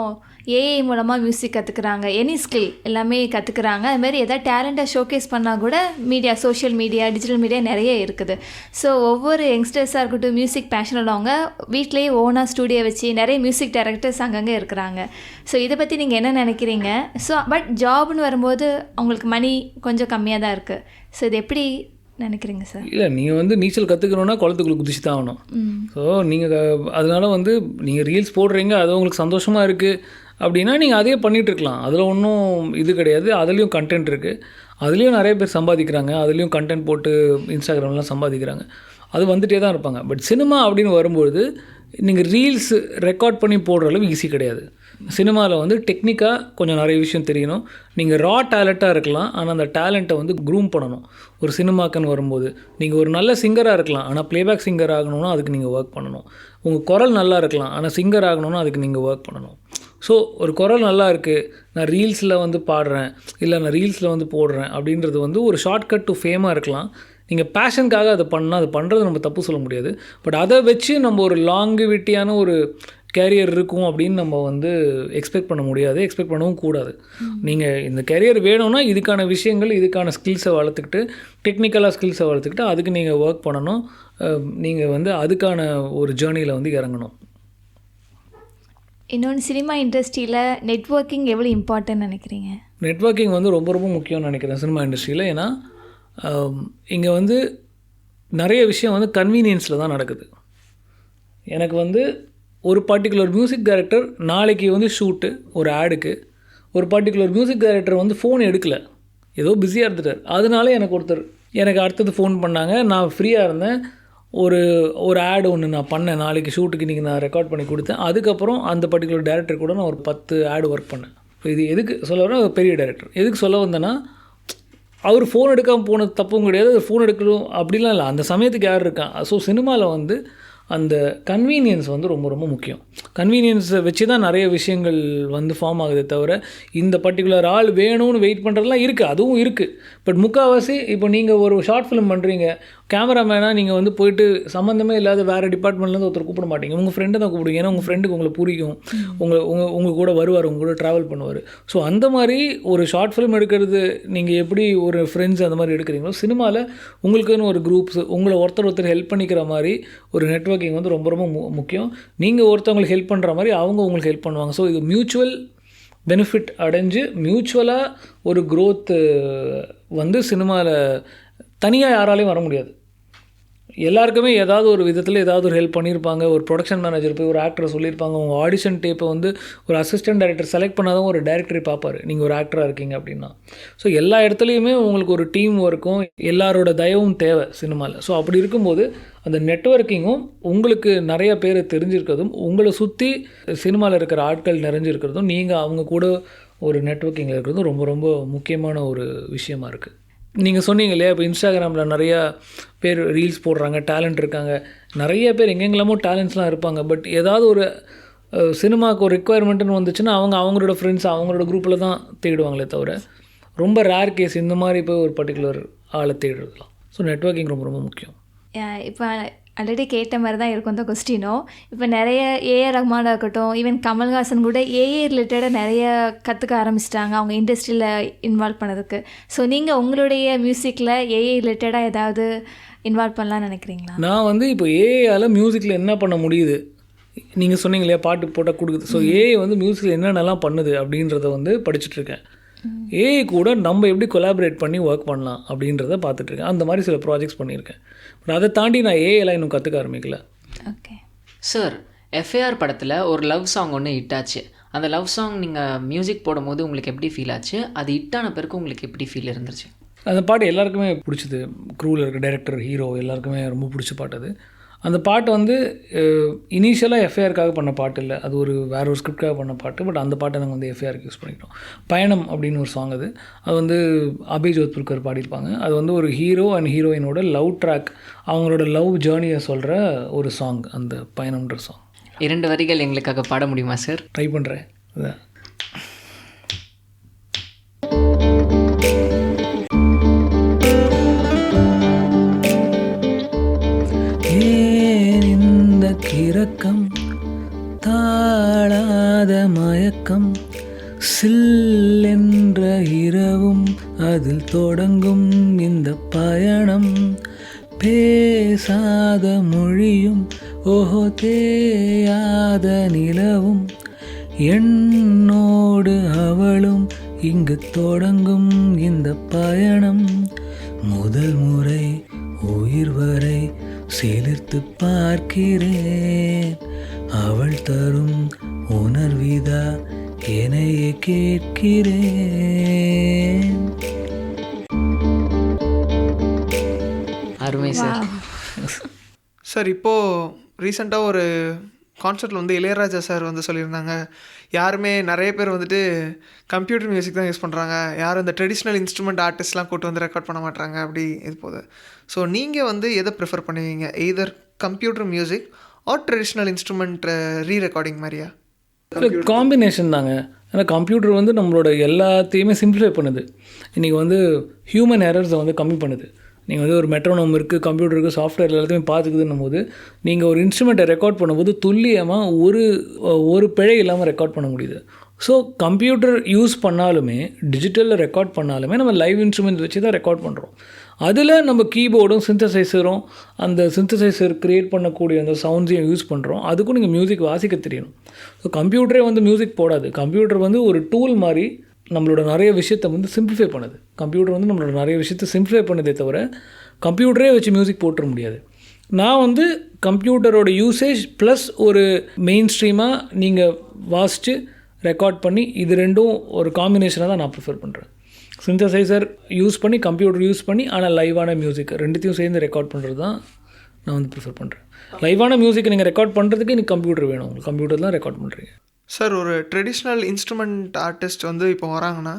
ஏஐ மூலமாக மியூசிக் கற்றுக்குறாங்க, எனி ஸ்கில் எல்லாமே கற்றுக்குறாங்க. அதுமாதிரி எதாவது டேலண்ட்டை ஷோகேஸ் பண்ணால் கூட media, social media, digital media நிறைய இருக்குது. ஸோ ஒவ்வொரு யங்ஸ்டர்ஸாக இருக்கட்டும், மியூசிக் பேஷன் உள்ளவங்க வீட்லேயே ஓனாக ஸ்டூடியோ வச்சு நிறைய மியூசிக் டைரக்டர்ஸ் அங்கங்கே இருக்கிறாங்க. ஸோ இதை பற்றி நீங்கள் என்ன நினைக்கிறீங்க? ஸோ பட் ஜாப்னு வரும்போது அவங்களுக்கு மணி கொஞ்சம் கம்மியாக தான் இருக்குது. ஸோ இது எப்படி நினைக்கிறீங்க சார்? இல்லை, நீங்கள் வந்து நீச்சல் கற்றுக்கணுன்னா குளத்துக்குள்ளே குதிச்சு தான் ஆகணும். ஸோ நீங்கள் அதனால் வந்து நீங்கள் ரீல்ஸ் போடுறீங்க, அது உங்களுக்கு சந்தோஷமாக இருக்குது அப்படின்னா நீங்கள் அதே பண்ணிகிட்ருக்கலாம். அதில் ஒன்றும் இது கிடையாது. அதுலேயும் கண்டென்ட் இருக்குது, அதுலேயும் நிறைய பேர் சம்பாதிக்கிறாங்க, அதுலேயும் கண்டென்ட் போட்டு இன்ஸ்டாகிராம்லாம் சம்பாதிக்கிறாங்க, அது வந்துகிட்டே தான் இருப்பாங்க. பட் சினிமா அப்படின்னு வரும்பொழுது நீங்கள் ரீல்ஸ் ரெக்கார்ட் பண்ணி போடுற அளவு ஈஸி கிடையாது. சினிமாவில் வந்து டெக்னிக்காக கொஞ்சம் நிறைய விஷயம் தெரியணும். நீங்கள் ரா டேலண்ட்டாக இருக்கலாம், ஆனால் அந்த டேலண்ட்டை வந்து க்ரூம் பண்ணணும். ஒரு சினிமாக்குன்னு வரும்போது நீங்கள் ஒரு நல்ல சிங்கராக இருக்கலாம், ஆனால் ப்ளேபேக் சிங்கர் ஆகணும்னா அதுக்கு நீங்கள் ஒர்க் பண்ணணும். உங்கள் குரல் நல்லா இருக்கலாம், ஆனால் சிங்கர் ஆகணும்னா அதுக்கு நீங்கள் ஒர்க் பண்ணணும். ஸோ ஒரு குரல் நல்லா இருக்குது, நான் ரீல்ஸில் வந்து பாடுறேன், இல்லை நான் ரீல்ஸில் வந்து போடுறேன் அப்படின்றது வந்து ஒரு ஷார்ட்கட் டு ஃபேமாக இருக்கலாம். நீங்கள் பேஷனுக்காக அதை பண்ணால் அது பண்ணுறது நம்ம தப்பு சொல்ல முடியாது. பட் அதை வச்சு நம்ம ஒரு லாங்குவிட்டியான ஒரு கேரியர் இருக்கும் அப்படின்னு நம்ம வந்து எக்ஸ்பெக்ட் பண்ண முடியாது, எக்ஸ்பெக்ட் பண்ணவும் கூடாது. நீங்கள் இந்த கேரியர் வேணும்னா இதுக்கான விஷயங்கள், இதுக்கான ஸ்கில்ஸை வளர்த்துக்கிட்டு, டெக்னிக்கலாக ஸ்கில்ஸை வளர்த்துக்கிட்டு அதுக்கு நீங்கள் ஒர்க் பண்ணணும். நீங்கள் வந்து அதுக்கான ஒரு ஜேர்னியில் வந்து இறங்கணும். இன்னொன்று, சினிமா இண்டஸ்ட்ரியில் நெட்வொர்க்கிங் எவ்வளோ இம்பார்ட்டன்ட் நினைக்கிறீங்க? நெட்வொர்க்கிங் வந்து ரொம்ப ரொம்ப முக்கியம்னு நினைக்கிறேன் சினிமா இண்டஸ்ட்ரியில். ஏன்னா இங்கே வந்து நிறைய விஷயம் வந்து கன்வீனியன்ஸில் தான் நடக்குது. எனக்கு வந்து ஒரு பர்டிகுலர் மியூசிக் டைரக்டர் நாளைக்கு வந்து ஷூட்டு ஒரு ஆடுக்கு, ஒரு பர்டிகுலர் மியூசிக் டைரக்டர் வந்து ஃபோன் எடுக்கலை, ஏதோ பிஸியாக இருந்துட்டார். அதனால எனக்கு அடுத்தது ஃபோன் பண்ணாங்க, நான் ஃப்ரீயாக இருந்தேன், ஒரு ஆடு ஒன்று நான் பண்ணேன், நாளைக்கு ஷூட்டுக்கு இன்றைக்கி நான் ரெக்கார்ட் பண்ணி கொடுத்தேன். அதுக்கப்புறம் அந்த பர்டிகுலர் டைரக்டர் கூட நான் ஒரு 10 ஆடு ஒர்க் பண்ணேன். இப்போ இது எதுக்கு சொல்ல வரேன்? பெரிய டைரக்டர் எதுக்கு சொல்ல வந்தேன்னா, அவர் ஃபோன் எடுக்காமல் போனது தப்பும் கிடையாது, ஃபோன் எடுக்கணும் அப்படிலாம் இல்லை, அந்த சமயத்துக்கு யார் இருக்கான். ஸோ சினிமாவில் வந்து அந்த கன்வீனியன்ஸ் வந்து ரொம்ப ரொம்ப முக்கியம். கன்வீனியன்ஸை வச்சு தான் நிறைய விஷயங்கள் வந்து ஃபார்ம் ஆகுதே தவிர இந்த பர்டிகுலர் ஆள் வேணும்னு வெயிட் பண்ணுறதுலாம் இருக்குது, அதுவும் இருக்குது. பட் முக்கால்வாசி இப்போ நீங்கள் ஒரு ஷார்ட் ஃபிலிம் பண்ணுறீங்க, கேமராமேனாக நீங்கள் வந்து போயிட்டு சம்மந்தமே இல்லாத வேறு டிபார்ட்மெண்ட்லேருந்து ஒருத்தர் கூப்பிட மாட்டீங்க, உங்கள் ஃப்ரெண்டை தான் கூப்பிடுங்க. ஏன்னா உங்கள் ஃப்ரெண்டுக்கு உங்களை பிடிக்கும், உங்கள் கூட வருவார், உங்கள் கூட ட்ராவல் பண்ணுவார். ஸோ அந்த மாதிரி ஒரு ஷார்ட் ஃபிலிம் எடுக்கிறது நீங்கள் எப்படி ஒரு ஃப்ரெண்ட்ஸ் அந்த மாதிரி எடுக்கிறீங்களோ, சினிமாவில் உங்களுக்குன்னு ஒரு குரூப்ஸ், உங்களை ஒருத்தர் ஹெல்ப் பண்ணிக்கிற மாதிரி ஒரு நெட்வொர்க்கிங் வந்து ரொம்ப ரொம்ப முக்கியம். நீங்கள் ஒருத்தவங்களுக்கு ஹெல்ப் பண்ணுற மாதிரி அவங்க உங்களுக்கு ஹெல்ப் பண்ணுவாங்க. ஸோ இது மியூச்சுவல் பெனிஃபிட் அடைஞ்சு மியூச்சுவலாக ஒரு க்ரோத் வந்து சினிமாவில் தனியாக யாராலையும் வர முடியாது. எல்லாருக்குமே ஏதாவது ஒரு விதத்தில் ஏதாவது ஒரு ஹெல்ப் பண்ணியிருப்பாங்க. ஒரு ப்ரொடக்ஷன் மேனேஜர் போய் ஒரு ஆக்டரை சொல்லியிருப்பாங்க, உங்கள் ஆடிஷன் டேப்பை வந்து ஒரு அசிஸ்டன்ட் டைரக்டர் செலக்ட் பண்ணாதான் ஒரு டைரக்டரை பார்ப்பார், நீங்கள் ஒரு ஆக்டராக இருக்கீங்க அப்படின்னா. ஸோ எல்லா இடத்துலையுமே உங்களுக்கு ஒரு டீம் ஒர்க்கும் எல்லாரோட தயவும் தேவை சினிமாவில். ஸோ அப்படி இருக்கும்போது அந்த நெட்வொர்க்கிங்கும் உங்களுக்கு நிறைய பேர் தெரிஞ்சிருக்கிறதும், உங்களை சுற்றி சினிமாவில் இருக்கிற ஆட்கள் நிறைஞ்சிருக்கிறதும், நீங்கள் அவங்க கூட ஒரு நெட்வொர்க்கிங்கில் இருக்கிறதும் ரொம்ப ரொம்ப முக்கியமான ஒரு விஷயமா இருக்குது. நீங்கள் சொன்னீங்க இல்லையா, இப்போ இன்ஸ்டாகிராமில் நிறையா பேர் ரீல்ஸ் போடுறாங்க, டேலண்ட் இருக்காங்க, நிறைய பேர் எங்கெங்கெல்லாமோ டேலண்ட்ஸ்லாம் இருப்பாங்க. பட் ஏதாவது ஒரு சினிமாவுக்கு ஒரு ரெக்குவயர்மெண்ட்டுன்னு வந்துச்சுன்னா அவங்களோட ஃப்ரெண்ட்ஸ் அவங்களோட குரூப்பில் தான் தேடுவாங்களே தவிர ரொம்ப ரேர் கேஸ் இந்த மாதிரி போய் ஒரு பர்டிகுலர் ஆளை தேடுறதுலாம். ஸோ நெட்வொர்க்கிங் ரொம்ப ரொம்ப முக்கியம். இப்போ ஆல்ரெடி கேட்ட மாதிரி தான் இருக்கும் இந்த கொஸ்டினும். இப்போ நிறைய ஏஆர் ரஹ்மானாக இருக்கட்டும், ஈவன் கமல்ஹாசன் கூட ஏஐ ரிலேட்டடாக நிறைய கற்றுக்க ஆரம்பிச்சிட்டாங்க அவங்க இண்டஸ்ட்ரியில் இன்வால்வ் பண்ணதுக்கு. ஸோ நீங்கள் உங்களுடைய மியூசிக்கில் ஏஐ ரிலேட்டடாக ஏதாவது இன்வால்வ் பண்ணலாம்னு நினைக்கிறீங்களா? நான் வந்து இப்போ ஏஐயால் மியூசிக்கில் என்ன பண்ண முடியுது, நீங்கள் சொன்னீங்க இல்லையா பாட்டு போட்டால் கொடுக்குது. ஸோ ஏஐ வந்து மியூசிக்கில் என்னென்னலாம் பண்ணுது அப்படின்றத வந்து படிச்சுட்ருக்கேன். ஏஐ கூட நம்ம எப்படி கொலாபரேட் பண்ணி ஒர்க் பண்ணலாம் அப்படின்றத பார்த்துட்ருக்கேன். அந்த மாதிரி சில ப்ராஜெக்ட்ஸ் பண்ணியிருக்கேன். பட் அதை தாண்டி நான் ஏஐலாம் இன்னும் கற்றுக்க ஆரம்பிக்கல. ஓகே சார், எஃப்ஐஆர் படத்தில் ஒரு லவ் சாங் ஒன்று ஹிட் ஆச்சு. அந்த லவ் சாங் நீங்கள் மியூசிக் போடும்போது உங்களுக்கு எப்படி ஃபீல் ஆச்சு? அது ஹிட்டான பிறகு உங்களுக்கு எப்படி ஃபீல் இருந்துச்சு? அந்த பாட்டு எல்லாருக்குமே பிடிச்சது. க்ரூவில் இருக்க டைரக்டர், ஹீரோ எல்லாருக்குமே ரொம்ப பிடிச்ச பாட்டு அது. அந்த பாட்டு வந்து இனிஷியலாக எஃப்ஐஆருக்காக பண்ண பாட்டு இல்லை, அது வேறு ஒரு ஸ்கிரிப்டாக பண்ண பாட்டு. பட் அந்த பாட்டை நாங்கள் வந்து எஃப்ஐஆருக்கு யூஸ் பண்ணிக்கிட்டோம். பயணம் அப்படின்னு ஒரு சாங் அது. அது வந்து அபய் ஜோத்புர்கர் பாடியிருப்பாங்க. அது வந்து ஒரு ஹீரோ அண்ட் ஹீரோயினோட லவ் ட்ராக், அவங்களோட லவ் ஜேர்னியை சொல்கிற ஒரு சாங் அந்த பயணம்ன்ற சாங். 2 வரிகள் எங்களுக்காக பாட முடியுமா சார்? ட்ரை பண்ணுறேன். அதான் கிறக்கம் தாழாத மயக்கம் சில்லென்ற இரவும் அதில் தொடங்கும் இந்த பயணம் பேசாத மொழியும் ஓஹோ தேயாத நிலவும் என்னோடு அவளும் இங்கு தொடங்கும் இந்த பயணம் முதல் முறை உயிர் வரை சிலிர்த்து பார்க்கிறேன் அவள் தரும் உணர்விதா என்னையே கேட்கிறேன். அருமை சார். சார் இப்போது ரீசெண்டாக ஒரு கான்சர்ட்டில் வந்து இளையராஜா சார் வந்து சொல்லியிருந்தாங்க, யாருமே நிறைய பேர் வந்துட்டு கம்ப்யூட்டர் மியூசிக் தான் யூஸ் பண்ணுறாங்க, யாரும் இந்த ட்ரெடிஷ்னல் இன்ஸ்ட்ருமெண்ட் ஆர்டிஸ்ட்லாம் கூட்டு வந்து ரெக்கார்ட் பண்ண மாட்டாங்க அப்படி இது போகுது. ஸோ நீங்கள் வந்து எதை ப்ரிஃபர் பண்ணுவீங்க, either computer music R traditional instrument re-recording மாதிரியா? காம்பினேஷன் தாங்க. ஏன்னா கம்ப்யூட்டர் வந்து நம்மளோட எல்லாத்தையுமே சிம்பிளிஃபை பண்ணுது. இன்றைக்கி வந்து ஹியூமன் எரர்ஸை வந்து கம்மி பண்ணுது. நீங்கள் வந்து ஒரு மெட்ரோனோம் இருக்குது, கம்ப்யூட்டருக்கு, சாஃப்ட்வேர் எல்லாத்தையுமே பார்த்துக்குதுன்னும் போது நீங்கள் ஒரு இன்ஸ்ட்ருமெண்ட்டை ரெக்கார்ட் பண்ணும்போது துல்லியமாக ஒரு பிழை இல்லாமல் ரெக்கார்ட் பண்ண முடியுது. ஸோ கம்ப்யூட்டர் யூஸ் பண்ணாலுமே, டிஜிட்டலில் ரெக்கார்ட் பண்ணாலுமே நம்ம லைவ் இன்ஸ்ட்ருமெண்ட் வச்சு தான் ரெக்கார்ட் பண்ணுறோம். அதில் நம்ம கீபோர்டும் சிந்தசைசரும் அந்த சிந்தசைசர் க்ரியேட் பண்ணக்கூடிய அந்த சவுண்ட்ஸையும் யூஸ் பண்ணுறோம். அதுக்கும் நீங்கள் மியூசிக் வாசிக்க தெரியணும். ஸோ கம்ப்யூட்டரே வந்து மியூசிக் போடாது. கம்ப்யூட்டர் வந்து ஒரு டூல் மாதிரி நம்மளோட நிறைய விஷயத்தை வந்து சிம்பிளிஃபை பண்ணுது. கம்ப்யூட்டர் வந்து நம்மளோட நிறைய விஷயத்தை சிம்பிளிஃபை பண்ணதே தவிர கம்ப்யூட்டரே வச்சு மியூசிக் போட்டுற முடியாது. நான் வந்து கம்ப்யூட்டரோட யூசேஜ் ப்ளஸ் ஒரு மெயின் ஸ்ட்ரீமாக நீங்கள் வாசித்து ரெக்கார்ட் பண்ணி இது ரெண்டும் ஒரு காம்பினேஷனாக தான் நான் ப்ரிஃபர் பண்ணுறேன். சிந்தசைசர் யூஸ் பண்ணி, கம்ப்யூட்டர் யூஸ் பண்ணி, ஆனால் லைவான மியூசிக் ரெண்டுத்தையும் சேர்ந்து ரெக்கார்ட் பண்ணுறது தான் நான் வந்து ப்ரிஃபர் பண்ணுறேன். லைவான மியூசிக் நீங்கள் ரெக்கார்ட் பண்ணுறதுக்கு எனக்கு கம்ப்யூட்டர் வேணும். உங்களுக்கு கம்ப்யூட்டர் தான் ரெக்கார்ட் பண்ணுறீங்க. சார், ஒரு ட்ரெடிஷ்னல் இன்ஸ்ட்ருமெண்ட் ஆர்டிஸ்ட் வந்து இப்போ வராங்கன்னா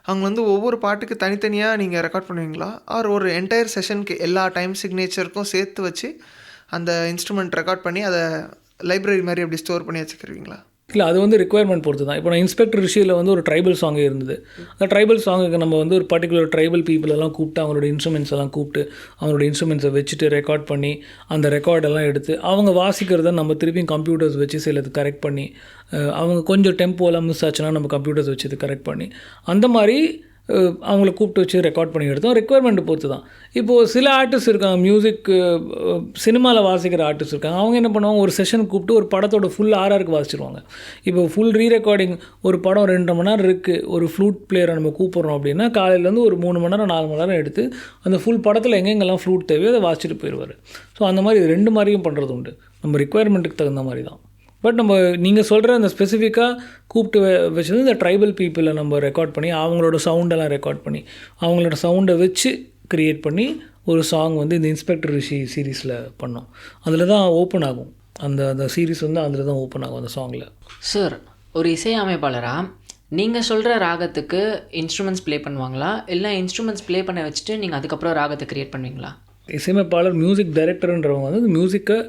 அவங்க வந்து ஒவ்வொரு பாட்டுக்கு தனித்தனியாக நீங்கள் ரெக்கார்ட் பண்ணுவீங்களா, ஆர் ஒரு என்டையர் செஷனுக்கு எல்லா டைம் சிக்னேச்சருக்கும் சேர்த்து வச்சு அந்த இன்ஸ்ட்ருமெண்ட் ரெக்கார்ட் பண்ணி அதை லைப்ரரி மாதிரி அப்படி ஸ்டோர் பண்ணி வச்சுக்கிருவீங்களா? இல்லை, அது வந்து ரிக்குவயர்மெண்ட் பொறுத்து தான். இப்போ நான் இன்ஸ்பெக்டர் ரிஷியில் வந்து ஒரு ட்ரைபல் சாங் இருந்தது. அந்த ட்ரைபல் சாங்குக்கு நம்ம வந்து ஒரு பர்டிகுலர் ட்ரைபல் பீப்புள் எல்லாம் கூப்பிட்டு அவங்களோட இன்ஸ்ட்ருமெண்ட்ஸ் எல்லாம் கூப்பிட்டு அவங்களோட இன்ஸ்ட்ருமெண்ட்ஸை வச்சுட்டு ரெக்கார்ட் பண்ணி அந்த ரெக்கார்டெல்லாம் எடுத்து அவங்க வாசிக்கிறத நம்ம திருப்பியும் கம்ப்யூட்டர்ஸ் வச்சு சிலது கரெக்ட் பண்ணி, அவங்க கொஞ்சம் டெம்போலாம் மிஸ் ஆச்சுன்னா நம்ம கம்ப்யூட்டர்ஸ் வச்சு இது கரெக்ட் பண்ணி அந்த மாதிரி அவங்கள கூப்பிட்டு வச்சு ரெக்கார்ட் பண்ணி எடுத்தோம். ரெக்குவயர்மெண்ட்டு பொறுத்து தான். இப்போது சில ஆர்டிஸ்ட் இருக்காங்க, மியூசிக் சினிமாவில் வாசிக்கிற ஆர்டிஸ்ட் இருக்காங்க. அவங்க என்ன பண்ணுவாங்க, ஒரு செஷன் கூப்பிட்டு ஒரு படத்தோட ஃபுல் ஆர்ஆருக்கு வாசிச்சிருவாங்க. இப்போ ஃபுல் ரீரெக்கார்டிங் ஒரு படம் 2 மணி நேரம் இருக்குது, ஒரு ஃப்ளூட் பிளேயரை நம்ம கூப்பிட்றோம் அப்படின்னா காலையிலேருந்து ஒரு 3 மணி நேரம் 4 மணி நேரம் எடுத்து அந்த ஃபுல் படத்தில் எங்கெங்கெல்லாம் ஃப்ளூட் தேவையோ அதை வாசிச்சுட்டு போயிடுவார். ஸோ அந்த மாதிரி 2 மாதிரியும் பண்ணுறது உண்டு. நம்ம ரிக்குவயர்மெண்ட்டுக்கு தகுந்த மாதிரி தான். பட் நம்ம நீங்கள் சொல்கிற அந்த ஸ்பெசிஃபிக்காக கூப்பிட்டு வச்சது இந்த ட்ரைபல் பீப்புளை நம்ம ரெக்கார்ட் பண்ணி அவங்களோட சவுண்டெல்லாம் ரெக்கார்ட் பண்ணி அவங்களோட சவுண்டை வச்சு க்ரியேட் பண்ணி ஒரு சாங் வந்து இந்த இன்ஸ்பெக்டர் ரிஷி சீரீஸில் பண்ணோம். அதில் தான் ஓப்பன் ஆகும் அந்த சீரீஸ் வந்து அதில் தான் ஓப்பன் ஆகும் அந்த சாங்கில். சார், ஒரு இசையமைப்பாளராக நீங்கள் சொல்கிற ராகத்துக்கு இன்ஸ்ட்ருமெண்ட்ஸ் ப்ளே பண்ணுவாங்களா, இல்லை இன்ஸ்ட்ருமெண்ட்ஸ் ப்ளே பண்ண வச்சுட்டு நீங்கள் அதுக்கப்புறம் ராகத்தை க்ரியேட் பண்ணுவீங்களா? இசையமைப்பாளர் மியூசிக் டைரக்டர்ன்றவங்க வந்து மியூசிக்கை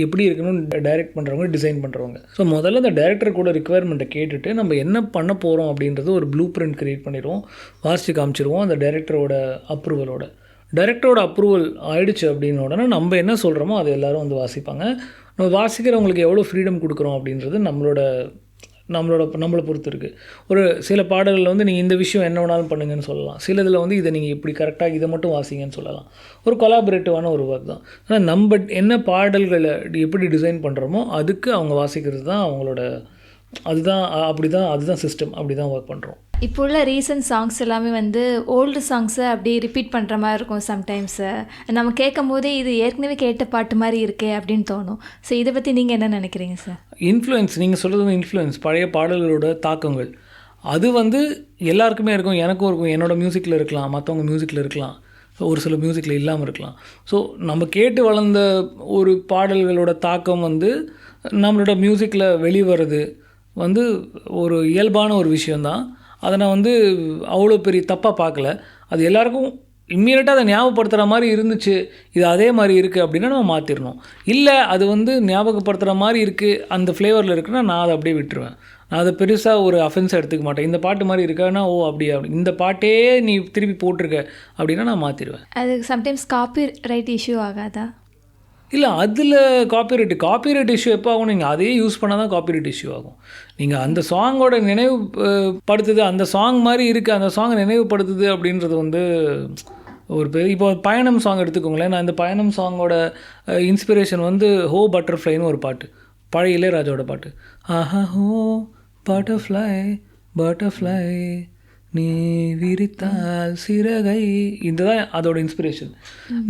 எப்படி இருக்கணும்னு டைரக்ட் பண்ணுறவங்க, டிசைன் பண்ணுறவங்க. ஸோ முதல்ல அந்த டைரக்டர் கூட ரிக்குவயர்மெண்ட்டை கேட்டுட்டு நம்ம என்ன பண்ண போகிறோம் அப்படின்றது ஒரு ப்ளூ பிரிண்ட் க்ரியேட் பண்ணிடுவோம், வாசித்து காமிச்சிருவோம் அந்த டைரக்டரோட அப்ரூவலோட. டைரக்டரோட அப்ரூவல் ஆகிடுச்சு அப்படின்னு உடனே நம்ம என்ன சொல்கிறோமோ அதை எல்லோரும் வந்து வாசிப்பாங்க. நம்ம வாசிக்கிறவங்களுக்கு எவ்வளோ ஃப்ரீடம் கொடுக்குறோம் அப்படின்றது நம்மளோட நம்மளை பொறுத்து இருக்குது. ஒரு சில பாடல்களில் வந்து நீங்கள் இந்த விஷயம் என்ன வேணாலும் பண்ணுங்கன்னு சொல்லலாம். சிலதில் வந்து இதை நீங்கள் இப்படி கரெக்டாக இதை மட்டும் வாசிங்கன்னு சொல்லலாம். ஒரு கொலாபரேட்டிவான ஒரு ஒர்க் தான். ஆனால் நம்ம என்ன பாடல்களை எப்படி டிசைன் பண்ணுறோமோ அதுக்கு அவங்க வாசிக்கிறது தான் அவங்களோட அதுதான் சிஸ்டம். அப்படி தான் ஒர்க் பண்ணுறோம். இப்போ உள்ள ரீசன்ட் சாங்ஸ் எல்லாமே வந்து ஓல்டு சாங்ஸை அப்படி ரிப்பீட் பண்ணுற மாதிரி இருக்கும். சம்டைம்ஸு நம்ம கேட்கும் போதே இது ஏற்கனவே கேட்ட பாட்டு மாதிரி இருக்கே அப்படின்னு தோணும். ஸோ இதை பற்றி நீங்கள் என்ன நினைக்கிறீங்க சார்? இன்ஃப்ளூயன்ஸ், நீங்கள் சொல்கிறது வந்து இன்ஃப்ளூயன்ஸ், பழைய பாடல்களோட தாக்கங்கள் அது வந்து எல்லாருக்குமே இருக்கும். எனக்கும் இருக்கும். என்னோடய மியூசிக்கில் இருக்கலாம், மற்றவங்க மியூசிக்கில் இருக்கலாம், ஒரு சில மியூசிக்கில் இல்லாமல் இருக்கலாம். ஸோ நம்ம கேட்டு வளர்ந்த ஒரு பாடல்களோட தாக்கம் வந்து நம்மளோட மியூசிக்கில் வெளிவரது வந்து ஒரு இயல்பான ஒரு விஷயந்தான். அதை நான் வந்து அவ்வளோ பெரிய தப்பாக பார்க்கல. அது எல்லாருக்கும் இம்மீடியட்டாக அதை ஞாபகப்படுத்துகிற மாதிரி இருந்துச்சு, இது அதே மாதிரி இருக்குது அப்படின்னா நம்ம மாற்றிடணும். இல்லை அது வந்து ஞாபகப்படுத்துகிற மாதிரி இருக்குது, அந்த ஃப்ளேவரில் இருக்குன்னா நான் அதை அப்படியே விட்டுருவேன். நான் அதை பெருசாக ஒரு அஃபென்ஸாக எடுத்துக்க மாட்டேன். இந்த பாட்டு மாதிரி இருக்கான்னா அப்படி இந்த பாட்டே நீ திருப்பி போட்டிருக்க அப்படின்னா நான் மாற்றிடுவேன். அது சம்டைம்ஸ் காப்பி ரைட் இஷ்யூ ஆகாதா? இல்லை, அதில் காப்பிரைட் இஷ்யூ எப்போ ஆகும்? நீங்கள் அதையே யூஸ் பண்ணால் தான் காப்பிரைட் இஷ்யூ ஆகும். நீங்கள் அந்த சாங்கோட நினைவு படுத்துது, அந்த சாங் மாதிரி இருக்குது, அந்த சாங்கை நினைவுபடுத்துது அப்படின்றது வந்து ஒரு பெரிய. இப்போ பயணம் சாங் எடுத்துக்கோங்களேன். நான் இந்த பயணம் சாங்கோட இன்ஸ்பிரேஷன் வந்து ஹோ பட்டர்ஃப்ளைன்னு ஒரு பாட்டு, பழைய இளையராஜாவோட பாட்டு. ஆஹா ஹோ பட்டர்ஃப்ளை நீ விரித்தால் சிறகை, இதுதான் அதோட இன்ஸ்பிரேஷன்.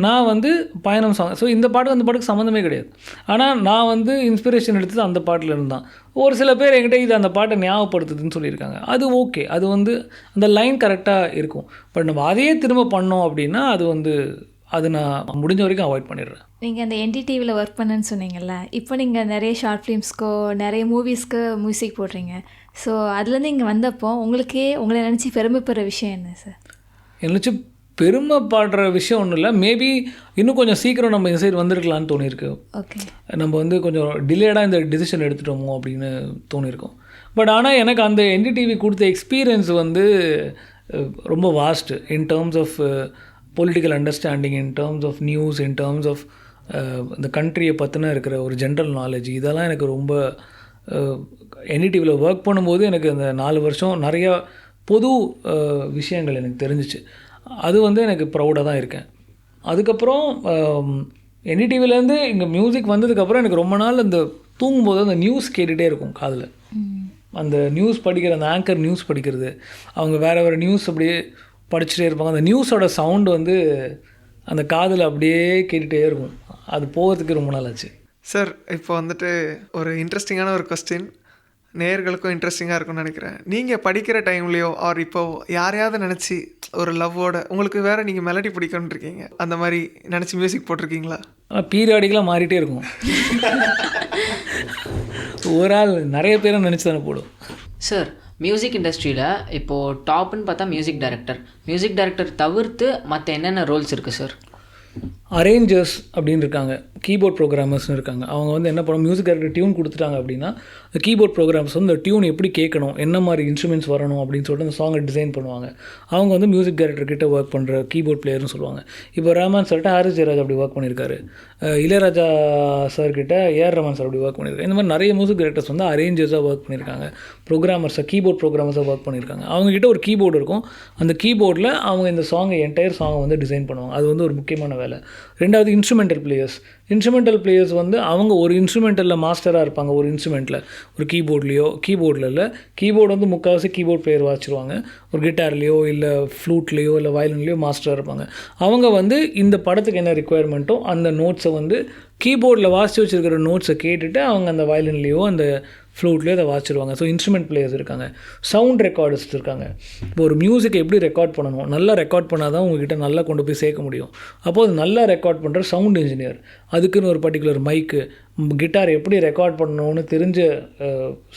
நான் வந்து பயணம் சாங். ஸோ இந்த பாட்டு அந்த பாட்டுக்கு சம்மந்தமே கிடையாது. ஆனால் நான் வந்து இன்ஸ்பிரேஷன் எடுத்தது அந்த பாட்டில் இருந்தான். ஒரு சில பேர் என்கிட்ட இது அந்த பாட்டை ஞாபகப்படுத்துதுன்னு சொல்லியிருக்காங்க. அது ஓகே, அது வந்து அந்த லைன் கரெக்டாக இருக்கும். பட் நம்ம அதையே திரும்ப பண்ணோம் அப்படின்னா அது நான் முடிஞ்ச வரைக்கும் அவாய்ட் பண்ணிடுறேன். நீங்கள் அந்த என்டிடிவியில் ஒர்க் பண்ணுன்னு சொன்னீங்கல்ல, இப்போ நீங்கள் நிறைய ஷார்ட் ஃபிலிம்ஸ்க்கோ நிறைய மூவிஸ்க்கு மியூசிக் போடுறீங்க. ஸோ அதுலேருந்து இங்கே வந்தப்போ உங்களை நினச்சி பெருமைப்படுற விஷயம் என்ன சார்? நினச்சி பெருமைப்படுற விஷயம் ஒன்றும் இல்லை. மேபி இன்னும் கொஞ்சம் சீக்கிரம் நம்ம இந்த சைடு வந்திருக்கலான்னு தோணியிருக்கு. ஓகே, நம்ம வந்து கொஞ்சம் டிலேடாக இந்த டிசிஷன் எடுத்துட்டோமோ அப்படின்னு தோணியிருக்கோம். பட் ஆனால் எனக்கு அந்த என்டிடிவி கொடுத்த எக்ஸ்பீரியன்ஸ் வந்து ரொம்ப vast in terms of political understanding, in terms of news, in terms of இந்த கண்ட்ரியை பற்றின இருக்கிற ஒரு ஜென்ரல் நாலேஜ். இதெல்லாம் எனக்கு ரொம்ப என்டிடிவியில் ஒர்க் பண்ணும்போது எனக்கு அந்த 4 வருஷம் நிறையா பொது விஷயங்கள் எனக்கு தெரிஞ்சிச்சு. அது வந்து எனக்கு ப்ரௌடாக தான் இருக்கேன். அதுக்கப்புறம் என்டிடிவிலேருந்து இங்கே மியூசிக் வந்ததுக்கப்புறம் எனக்கு ரொம்ப நாள் அந்த தூங்கும்போது அந்த நியூஸ் கேட்டுகிட்டே இருக்கும் காதில். அந்த நியூஸ் படிக்கிற, அந்த ஆங்கர் நியூஸ் படிக்கிறது, அவங்க வேறு நியூஸ் அப்படியே படிச்சுட்டே இருப்பாங்க. அந்த நியூஸோட சவுண்டு வந்து அந்த காதில் அப்படியே கேட்டுகிட்டே இருக்கும். அது போகிறதுக்கு ரொம்ப நாள் ஆச்சு. சார், இப்போ வந்துட்டு ஒரு இன்ட்ரெஸ்டிங்கான ஒரு கொஸ்டின், நேயர்களுக்கும் இன்ட்ரெஸ்டிங்காக இருக்கும்னு நினைக்கிறேன். நீங்கள் படிக்கிற டைம்லேயோ ஆர் இப்போ யாரையாவது நினச்சி ஒரு லவ்வோட உங்களுக்கு வேறு நீங்கள் மெலடி பிடிக்கணுன்னு இருக்கீங்க, அந்த மாதிரி நினச்சி மியூசிக் போட்டிருக்கீங்களா? பீரியாடிக்கலாக மாறிட்டே இருக்கும். ஒரு ஆள் நிறைய பேரை நினச்சி தானே போடும். சார், மியூசிக் இண்டஸ்ட்ரியில் இப்போது டாப்னு பார்த்தா மியூசிக் டைரக்டர் தவிர்த்து மற்ற என்னென்ன ரோல்ஸ் இருக்குது சார்? அரேஞ்சர்ஸ் அப்படின்னு இருக்காங்க, கீபோர்ட் ப்ரோக்ராமர்ஸ்னு இருக்காங்க. அவங்க வந்து என்ன பண்ணுவோம், மியூசிக் டைரக்டர் டியூன் கொடுத்துட்டாங்க அப்படின்னா இந்த கீபோர்ட் ப்ரோக்ராமர்ஸ் வந்து இந்த டியூன் எப்படி கேட்கணும், என்ன மாதிரி இன்ஸ்ட்ருமெண்ட்ஸ் வரணும் அப்படின்னு சொல்லிட்டு அந்த சாங்கை டிசைன் பண்ணுவாங்க. அவங்க வந்து மியூசிக் டைரக்டர் கிட்ட ஒர்க் பண்ணுற கீபோர்ட் பிளேயர்னு சொல்லுவாங்க. இப்போ ரஹ்மான் சார்கிட்ட ஹாரிஸ் ஜெயராஜ் அப்படி ஒர்க் பண்ணியிருக்காரு, இளையராஜா சார்கிட்ட ஏஆர் ரஹ்மான் சார் அப்படி ஒர்க் பண்ணியிருக்காரு. இந்த மாதிரி நிறைய மியூசிக் டைரக்டர்ஸ் வந்து அரேஞ்சர்ஸாக ஒர்க் பண்ணியிருக்காங்க, ப்ரோக்ராமர்ஸாக கீபோர்ட் ப்ரோக்ராமர்ஸாக ஒர்க் பண்ணியிருக்காங்க. அவங்ககிட்ட ஒரு கீபோர்டு இருக்கும், அந்த கீபோர்டில் அவங்க இந்த சாங்கை என்டையர் சாங்கை வந்து டிசைன் பண்ணுவாங்க. அது வந்து ஒரு முக்கியமான வேலை. ரெண்டாவது இன்ஸ்ட்ருமெண்டல் பிளேயர்ஸ் வந்து அவங்க ஒரு இன்ஸ்ட்ருமெண்டலில் மாஸ்டராக இருப்பாங்க. ஒரு இன்ஸ்ட்ருமெண்ட்டில், ஒரு கீபோர்டில் இல்லை, கீபோர்டு வந்து முக்கால்வாசி கீபோர்ட் பிளேயர் வாசிச்சிருவாங்க. ஒரு கிட்டார்லேயோ இல்லை ஃப்ளூட்லேயோ இல்லை வயலின்லேயோ மாஸ்டராக இருப்பாங்க. அவங்க வந்து இந்த படத்துக்கு என்ன ரிக்குவயர்மெண்ட்டோ அந்த நோட்ஸை வந்து கீபோர்டில் வாசித்து வச்சுருக்கிற நோட்ஸை கேட்டுட்டு அவங்க அந்த வயலின்லேயோ அந்த ஃப்ளூட்லேயோ அதை வாசிச்சிருவாங்க. ஸோ இன்ஸ்ட்ருமெண்ட் பிளேயர்ஸ் இருக்காங்க, சவுண்ட் ரெக்கார்டிஸ்ட் இருக்காங்க. இப்போ ஒரு மியூசிக்கை எப்படி ரெக்கார்ட் பண்ணணும், நல்லா ரெக்கார்ட் பண்ணால் தான் உங்ககிட்ட நல்லா கொண்டு போய் சேர்க்க முடியும். அப்போது அது நல்லா ரெக்கார்ட் பண்ணுற சவுண்ட் இன்ஜினியர், அதுக்குன்னு ஒரு பர்டிகுலர் மைக்கு, கிட்டார் எப்படி ரெக்கார்ட் பண்ணணும்னு தெரிஞ்ச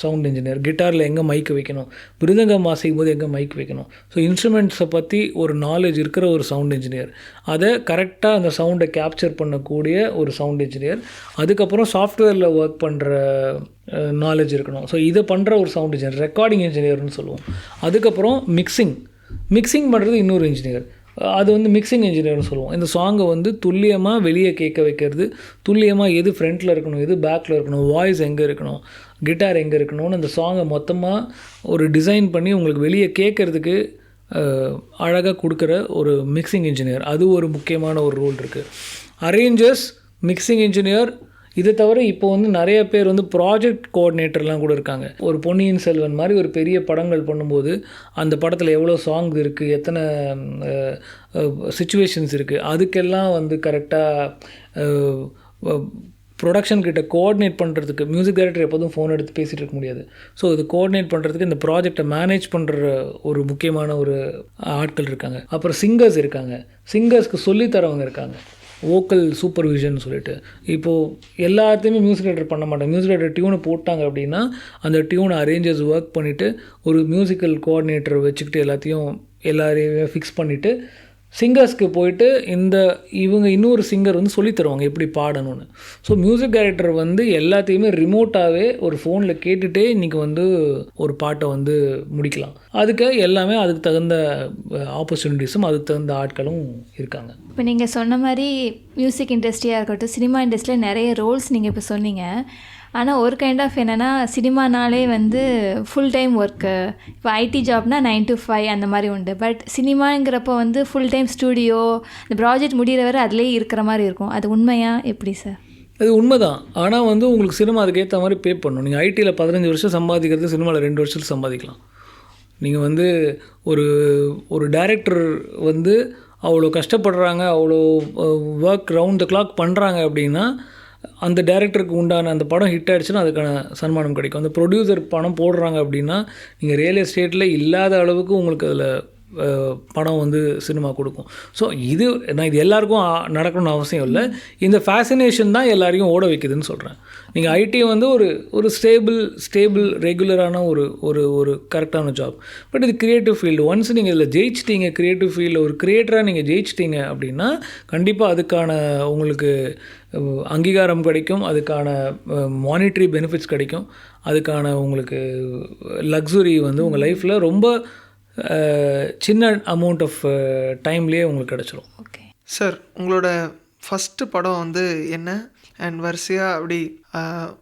சவுண்ட் இன்ஜினியர், கிட்டாரில் எங்கே மைக்கு வைக்கணும், மிருதங்கம் வாசிக்கும் போது எங்கே மைக் வைக்கணும். ஸோ இன்ஸ்ட்ருமெண்ட்ஸை பற்றி ஒரு நாலேஜ் இருக்கிற ஒரு சவுண்ட் இன்ஜினியர், அதை கரெக்டாக அந்த சவுண்டை கேப்சர் பண்ணக்கூடிய ஒரு சவுண்ட் இன்ஜினியர், அதுக்கப்புறம் சாஃப்ட்வேரில் ஒர்க் பண்ணுற நாலேஜ் இருக்கணும். ஸோ இதை பண்ணுற ஒரு சவுண்ட் இன்ஜினியர், ரெக்கார்டிங் இன்ஜினியர்னு சொல்லுவோம். அதுக்கப்புறம் மிக்சிங் பண்ணுறது இன்னொரு இன்ஜினியர், அது வந்து மிக்சிங் இன்ஜினியர்னு சொல்லுவோம். இந்த சாங்கை வந்து துல்லியமாக வெளியே கேட்க வைக்கிறது, துல்லியமாக எது ஃப்ரண்ட்டில் இருக்கணும், எது பேக்கில் இருக்கணும், வாய்ஸ் எங்கே இருக்கணும், கிட்டார் எங்கே இருக்கணும்னு அந்த சாங்கை மொத்தமாக ஒரு டிசைன் பண்ணி உங்களுக்கு வெளியே கேட்குறதுக்கு அழகாக கொடுக்குற ஒரு மிக்சிங் இன்ஜினியர், அது ஒரு முக்கியமான ஒரு ரோல் இருக்குது. அரேஞ்சர்ஸ், மிக்சிங் இன்ஜினியர், இதை தவிர இப்போ வந்து நிறைய பேர் வந்து ப்ராஜெக்ட் கோஆர்டினேட்டர்லாம் கூட இருக்காங்க. ஒரு பொன்னியின் செல்வன் மாதிரி ஒரு பெரிய படங்கள் பண்ணும்போது அந்த படத்தில் எவ்வளோ சாங் இருக்குது, எத்தனை சுச்சுவேஷன்ஸ் இருக்குது, அதுக்கெல்லாம் வந்து கரெக்டாக ப்ரொடக்ஷன் கிட்ட கோஆர்டினேட் பண்ணுறதுக்கு மியூசிக் டைரக்டர் எப்போதும் ஃபோன் எடுத்து பேசிகிட்டு இருக்க முடியாது. ஸோ இது கோஆர்டினேட் பண்ணுறதுக்கு இந்த ப்ராஜெக்டை மேனேஜ் பண்ணுற ஒரு முக்கியமான ஒரு ஆட்கள் இருக்காங்க. அப்புறம் சிங்கர்ஸ் இருக்காங்க, சிங்கர்ஸ்க்கு சொல்லித்தரவங்க இருக்காங்க, வோக்கல் சூப்பர்விஷன் சொல்லிட்டு. இப்போது எல்லாத்தையுமே மியூசிக் டைரக்டர் பண்ண மாட்டாங்க. மியூசிக் டைரக்டர் டியூனை போட்டாங்க அப்படின்னா அந்த டியூனை அரேஞ்சர்ஸ் ஒர்க் பண்ணிவிட்டு ஒரு மியூசிக்கல் கோஆர்டினேட்டர் வச்சுக்கிட்டு எல்லாரையும் ஃபிக்ஸ் பண்ணிவிட்டு சிங்கர்ஸ்க்கு போயிட்டு இவங்க இன்னொரு சிங்கர் வந்து சொல்லித் தருவாங்க எப்படி பாடணும்னு. ஸோ மியூசிக் டைரக்டர் வந்து எல்லாத்தையுமே ரிமோட்டாகவே ஒரு ஃபோனில் கேட்டுகிட்டே இன்றைக்கி வந்து ஒரு பாட்டை வந்து முடிக்கலாம். அதுக்கு எல்லாமே அதுக்கு தகுந்த ஆப்பர்ச்சுனிட்டிஸும் அதுக்கு தகுந்த ஆட்களும் இருக்காங்க. இப்போ நீங்கள் சொன்ன மாதிரி மியூசிக் இண்டஸ்ட்ரியாக இருக்கட்டும், சினிமா இண்டஸ்ட்ரியில் நிறைய ரோல்ஸ் நீங்கள் இப்போ சொன்னீங்க. ஆனால் ஒரு கைண்ட் ஆஃப் என்னென்னா சினிமானாலே வந்து ஃபுல் டைம் ஒர்க்கு. இப்போ ஐடி ஜாப்னா 9 to 5 அந்த மாதிரி உண்டு. பட் சினிமாங்கிறப்போ வந்து ஃபுல் டைம் ஸ்டூடியோ, இந்த ப்ராஜெக்ட் முடிகிற வரை அதுலேயே இருக்கிற மாதிரி இருக்கும். அது உண்மையா எப்படி சார்? அது உண்மைதான். ஆனால் வந்து உங்களுக்கு சினிமா அதுக்கேற்ற மாதிரி பே பண்ணணும். நீங்கள் ஐடியில் 15 வருஷம் சம்பாதிக்கிறது சினிமாவில் 2 வருஷத்தில் சம்பாதிக்கலாம். நீங்கள் வந்து ஒரு டைரக்டர் வந்து அவ்வளோ கஷ்டப்படுறாங்க, அவ்வளோ ஒர்க் ரவுண்ட் த கிளாக் பண்ணுறாங்க அப்படின்னா அந்த டைரக்டருக்கு உண்டான அந்த படம் ஹிட் ஆகிடுச்சுன்னா அதுக்கான சன்மானம் கிடைக்கும். அந்த ப்ரொடியூசர் பணம் போடுறாங்க அப்படின்னா நீங்கள் ரியல் எஸ்டேட்டில் இல்லாத அளவுக்கு உங்களுக்கு அதில் படம் வந்து சினிமா கொடுக்கும். ஸோ இது எல்லாருக்கும் நடக்கணும்னு அவசியம் இல்லை. இந்த ஃபேசினேஷன் தான் எல்லாரையும் ஓட வைக்குதுன்னு சொல்கிறேன். நீங்கள் ஐடி வந்து ஒரு ஸ்டேபிள் ரெகுலரான ஒரு கரெக்டான ஜாப். பட் இது க்ரியேட்டிவ் ஃபீல்டு. ஒன்ஸ் நீங்கள் இதில் ஜெயிச்சிட்டிங்க, க்ரியேட்டிவ் ஃபீல்டில் ஒரு க்ரியேட்டராக நீங்கள் ஜெயிச்சிட்டிங்க அப்படின்னா கண்டிப்பாக அதுக்கான உங்களுக்கு அங்கீகாரம் கிடைக்கும், அதுக்கான மானிட்டரி பெனிஃபிட்ஸ் கிடைக்கும், அதுக்கான உங்களுக்கு லக்ஸுரி வந்து உங்கள் லைஃப்பில் ரொம்ப சின்ன அமௌண்ட் ஆஃப் டைம்லேயே உங்களுக்கு கிடச்சிரும். ஓகே சார், உங்களோட ஃபஸ்ட்டு படம் வந்து என்ன அண்ட் வரிசையாக அப்படி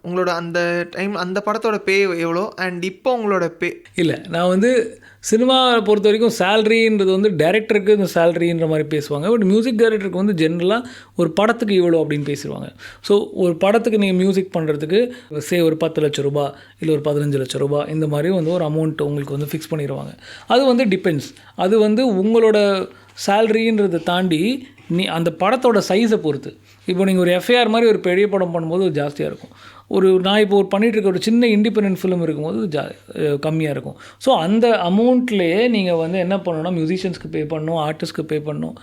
உங்களோட அந்த டைம் அந்த படத்தோட பே எவ்வளோ அண்ட் இப்போ உங்களோட பே? இல்லை, நான் வந்து சினிமாவை பொறுத்த வரைக்கும் சேலரின்றது வந்து டைரக்டருக்கு இந்த சேலரின்ற மாதிரி பேசுவாங்க. பட் மியூசிக் டைரக்டருக்கு வந்து ஜென்ரலாக ஒரு படத்துக்கு இவ்வளோ அப்படின்னு பேசிடுவாங்க. ஸோ ஒரு படத்துக்கு நீங்கள் மியூசிக் பண்ணுறதுக்கு ஒரு 10 லட்ச ரூபா இல்லை ஒரு 15 லட்ச ரூபா இந்த மாதிரி வந்து ஒரு அமௌண்ட் உங்களுக்கு வந்து ஃபிக்ஸ் பண்ணிடுவாங்க. அது வந்து டிபெண்ட்ஸ். அது வந்து உங்களோட சேலரின்றதை தாண்டி அந்த படத்தோட சைஸை பொறுத்து. இப்போ நீங்கள் ஒரு எஃப்ஐஆர் மாதிரி ஒரு பெரிய படம் பண்ணும்போது ஜாஸ்தியாக இருக்கும். நான் இப்போ பண்ணிகிட்ருக்க ஒரு சின்ன இண்டிபெண்டன்ட் ஃபிலிம் இருக்கும்போது கம்மியாக இருக்கும். ஸோ அந்த அமௌண்ட்லேயே நீங்கள் வந்து என்ன பண்ணணும்னா மியூசிஷியன்ஸ்க்கு பே பண்ணணும், ஆர்டிஸ்ட்க்கு பே பண்ணணும்.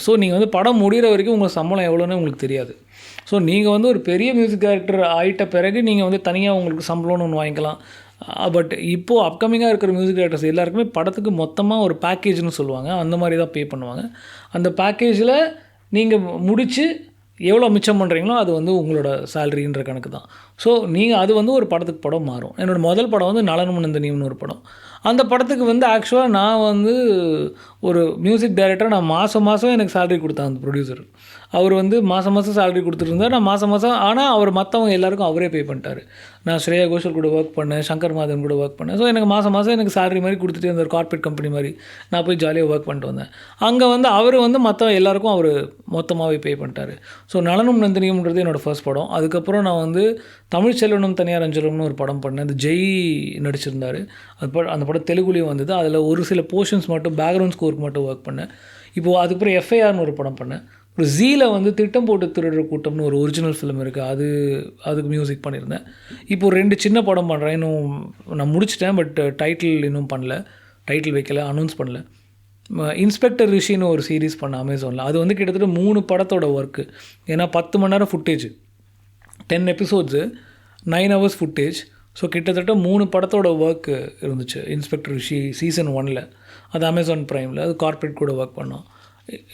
ஸோ நீங்கள் வந்து படம் முடிகிற வரைக்கும் உங்கள் சம்பளம் எவ்வளோன்னு உங்களுக்கு தெரியாது. ஸோ நீங்கள் வந்து ஒரு பெரிய மியூசிக் டைரக்டர் ஆகிட்ட பிறகு நீங்கள் வந்து தனியாக உங்களுக்கு சம்பளம்னு ஒன்று வாங்கிக்கலாம். பட் இப்போது அப்கமிங்காக இருக்கிற மியூசிக் டைரக்டர்ஸ் எல்லாருக்குமே படத்துக்கு மொத்தமாக ஒரு பேக்கேஜ்னு சொல்லுவாங்க, அந்த மாதிரி தான் பே பண்ணுவாங்க. அந்த பேக்கேஜில் நீங்கள் முடித்து எவ்வளோ மிச்சம் பண்ணுறீங்களோ அது வந்து உங்களோட சேலரின்ற கணக்கு தான். ஸோ நீங்கள் அது வந்து ஒரு படத்துக்கு படம் மாறும். என்னோடய முதல் படம் வந்து நளனும் நந்தினியும்னு ஒரு படம். அந்த படத்துக்கு வந்து ஆக்சுவலாக நான் வந்து ஒரு மியூசிக் டைரக்டர், நான் மாதம் எனக்கு சேலரி கொடுத்தேன். அந்த ப்ரொடியூசர் அவர் வந்து மாதம் சேலரி கொடுத்துருந்தார். நான் மாதம் ஆனால் அவர் மற்றவங்க எல்லாருக்கும் அவரே பே பண்ணிட்டார். நான் ஸ்ரேயா கோஷல் கூட ஒர்க் பண்ணேன், சங்கர் மாதவன் கூட ஒர்க் பண்ணேன். ஸோ எனக்கு மாதம் எனக்கு சேலரி மாதிரி கொடுத்துட்டே இருந்தார், கார்பரேட் கம்பெனி மாதிரி. நான் போய் ஜாலியாக ஒர்க் பண்ணிட்டு வந்தேன். அங்கே வந்து அவர் வந்து மற்ற எல்லாருக்கும் அவர் மொத்தமாகவே பே பண்ணிட்டார். ஸோ நளனும் நந்தினியும்ன்றது என்னோடய ஃபர்ஸ்ட் படம். அதுக்கப்புறம் நான் வந்து தமிழ் செல்வனும் தனியார் அஞ்சலும்னு ஒரு படம் பண்ணேன். அது ஜெய் நடிச்சிருந்தார். அந்த படம் தெலுங்குலேயும் வந்தது. அதில் ஒரு சில போர்ஷன்ஸ் மட்டும் பேக்ரவுண்ட் ஸ்கோருக்கு மட்டும் ஒர்க் பண்ணேன். இப்போது அதுக்கப்புறம் எஃப்ஐஆர்னு ஒரு படம் பண்ணேன். ஒரு ஜீல வந்து திட்டம் போட்டு திருடுற கூட்டம்னு ஒரு ஒரிஜினல் ஃபிலிம் இருக்குது, அதுக்கு மியூசிக் பண்ணியிருந்தேன். இப்போது 2 சின்ன படம் பண்ணுறேன். இன்னும் நான் முடிச்சிட்டேன், பட் டைட்டில் இன்னும் பண்ணல, டைட்டில் வைக்கல, அனௌன்ஸ் பண்ணல. இன்ஸ்பெக்டர் ரிஷின்னு ஒரு சீரீஸ் பண்ண அமேசானில். அது வந்து கிட்டத்தட்ட 3 படத்தோட ஒர்க்கு. ஏன்னா 10 மணி நேரம் footage, 10 episodes, 9 hours footage. So கிட்டத்தட்ட 3 படத்தோட ஒர்க்கு இருந்துச்சு. இன்ஸ்பெக்டர் ரிஷி சீசன் 1 அது அமேசான் ப்ரைமில், அது கார்ப்பரேட் கூட ஒர்க் பண்ணோம்.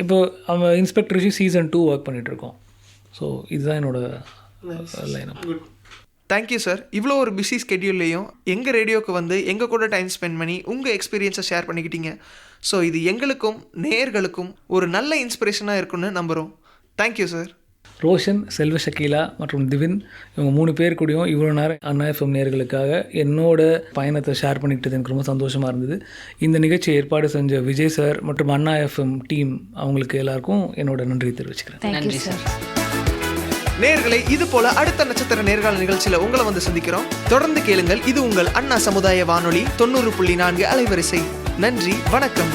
இப்போ இன்ஸ்பெக்டர் ரிஷி சீசன் 2 ஒர்க் பண்ணிகிட்ருக்கோம். ஸோ இதுதான் என்னோடய லைனப். Thank you sir. இவ்வளோ ஒரு பிஸி ஸ்கெட்யூல்லையும் எங்கள் ரேடியோவுக்கு வந்து எங்கள் கூட டைம் ஸ்பெண்ட் பண்ணி உங்கள் எக்ஸ்பீரியன்ஸை ஷேர் பண்ணிக்கிட்டீங்க. ஸோ இது எங்களுக்கும் நேயர்களுக்கும் ஒரு நல்ல இன்ஸ்பிரேஷனாக இருக்குன்னு நம்புகிறோம். Thank you sir. ரோஷன், செல்வ ஷக்கீலா மற்றும் திவின் இவங்க 3 பேர் கூடயும் இவ்வளோ நேரம் அண்ணா எஃப்எம் நேயர்களுக்காக என்னோட பயணத்தை ஷேர் பண்ணிக்கிட்டது எனக்கு ரொம்ப சந்தோஷமாக இருந்தது. இந்த நிகழ்ச்சியை ஏற்பாடு செஞ்ச விஜய் சார் மற்றும் அண்ணா எஃப்எம் டீம் அவங்களுக்கு எல்லாருக்கும் என்னோட நன்றி தெரிவிச்சுக்கிறேன். Thank you sir. நேயர்களே, இது போல அடுத்த நட்சத்திர நேர்காண நிகழ்ச்சியில் உங்களை வந்து சந்திக்கிறோம். தொடர்ந்து கேளுங்கள். இது உங்கள் அண்ணா சமுதாய வானொலி 90.4 அலைவரிசை. நன்றி, வணக்கம்.